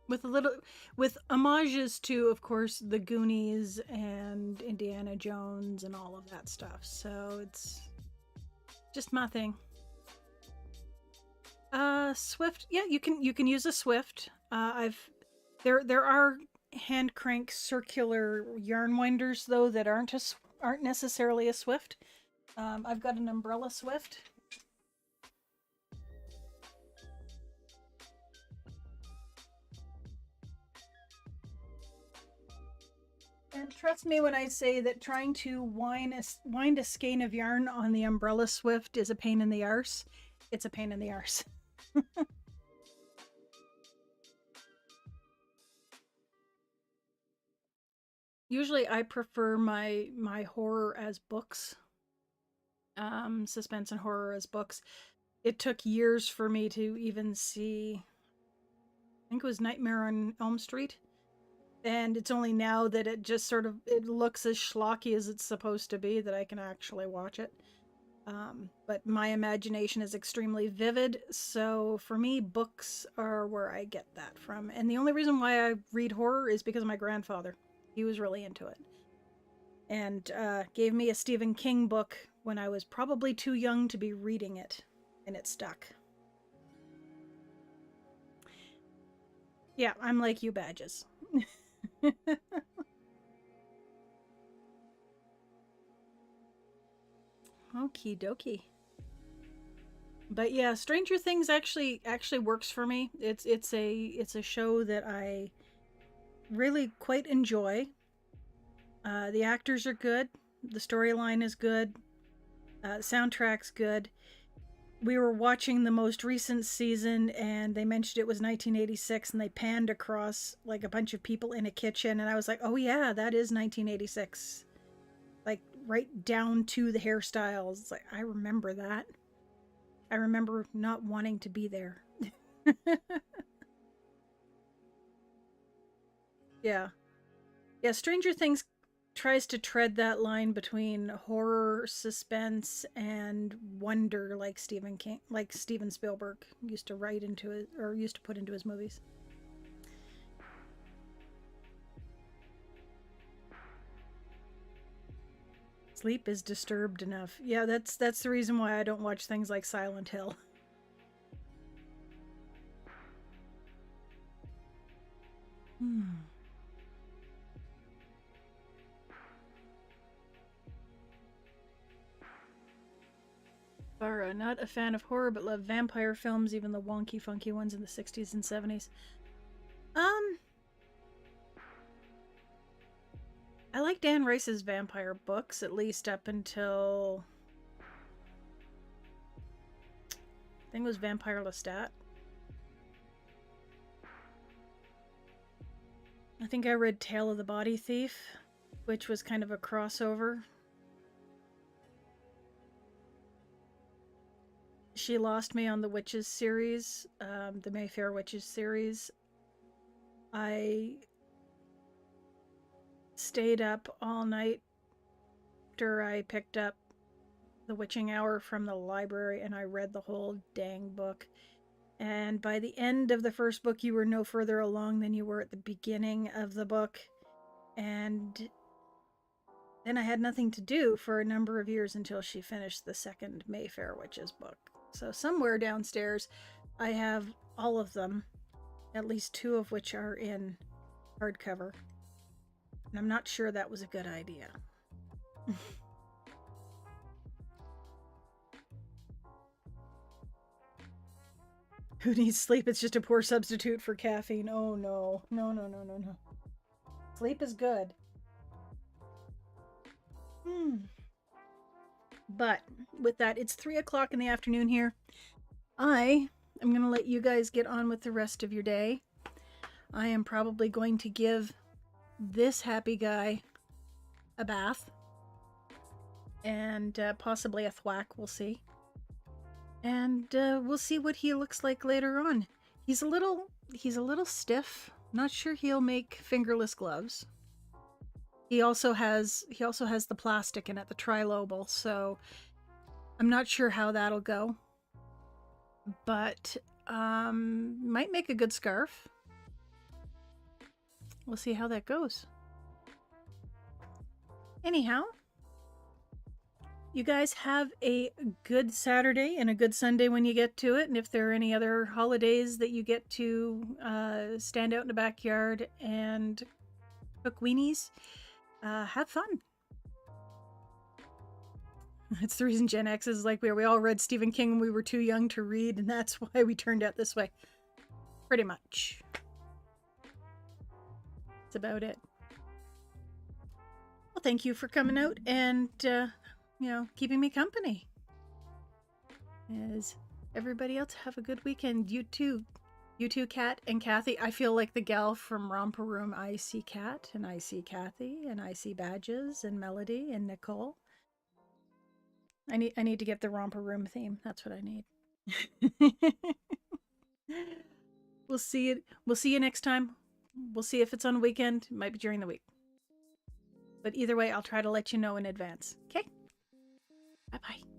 With homages to, of course, the Goonies and Indiana Jones and all of that stuff. So it's just my thing. Swift. Yeah, you can use a Swift. There are hand crank circular yarn winders though that aren't necessarily a Swift. I've got an umbrella Swift. And trust me when I say that trying to wind a skein of yarn on the umbrella Swift is a pain in the arse. It's a pain in the arse. Usually I prefer my horror as books. Suspense and horror as books. It took years for me to even see, I think it was Nightmare on Elm Street. And it's only now that it just sort of, it looks as schlocky as it's supposed to be that I can actually watch it. But my imagination is extremely vivid, so for me, books are where I get that from. And the only reason why I read horror is because of my grandfather. He was really into it. And gave me a Stephen King book when I was probably too young to be reading it, and it stuck. Yeah, I'm like you, Badges. Okie dokie. But yeah, Stranger Things actually works for me. It's a show that I really quite enjoy. The actors are good, the storyline is good, soundtrack's good. We were watching the most recent season and they mentioned it was 1986 and they panned across like a bunch of people in a kitchen and I was like, oh yeah, that is 1986. Like right down to the hairstyles. It's like, I remember that. I remember not wanting to be there. Yeah. Yeah, Stranger Things tries to tread that line between horror, suspense, and wonder like Steven Spielberg used to write into it or used to put into his movies. Sleep is disturbed enough. Yeah, that's the reason why I don't watch things like Silent Hill. Farah, not a fan of horror, but love vampire films, even the wonky, funky ones in the 60s and 70s. I like Dan Rice's vampire books, at least up until... I think it was Vampire Lestat. I think I read Tale of the Body Thief, which was kind of a crossover. She lost me on the Witches series, the Mayfair Witches series. I stayed up all night after I picked up The Witching Hour from the library, and I read the whole dang book. And by the end of the first book, you were no further along than you were at the beginning of the book. And then I had nothing to do for a number of years until she finished the second Mayfair Witches book. So somewhere downstairs, I have all of them, at least 2 of which are in hardcover. And I'm not sure that was a good idea. Who needs sleep? It's just a poor substitute for caffeine. Oh no. No, no, no, no, no. Sleep is good. But with that, it's 3 o'clock in the afternoon here. I am going to let you guys get on with the rest of your day. I am probably going to give this happy guy a bath and possibly a thwack. We'll see. And we'll see what he looks like later on. He's a little stiff. Not sure he'll make fingerless gloves. He also has the plastic in it, the trilobal, so I'm not sure how that'll go. But might make a good scarf. We'll see how that goes. Anyhow, you guys have a good Saturday and a good Sunday when you get to it. And if there are any other holidays that you get to stand out in the backyard and cook weenies, have fun. It's the reason Gen X is like we all read Stephen King when we were too young to read, and that's why we turned out this way. Pretty much. That's about it. Well, thank you for coming out and, keeping me company. As everybody else, have a good weekend. You too. You too, Kat and Kathy. I feel like the gal from Romper Room. I see Kat, and I see Kathy, and I see Badges, and Melody, and Nicole. I need to get the Romper Room theme. That's what I need. We'll see you next time. We'll see if it's on a weekend. It might be during the week. But either way, I'll try to let you know in advance. Okay? Bye-bye.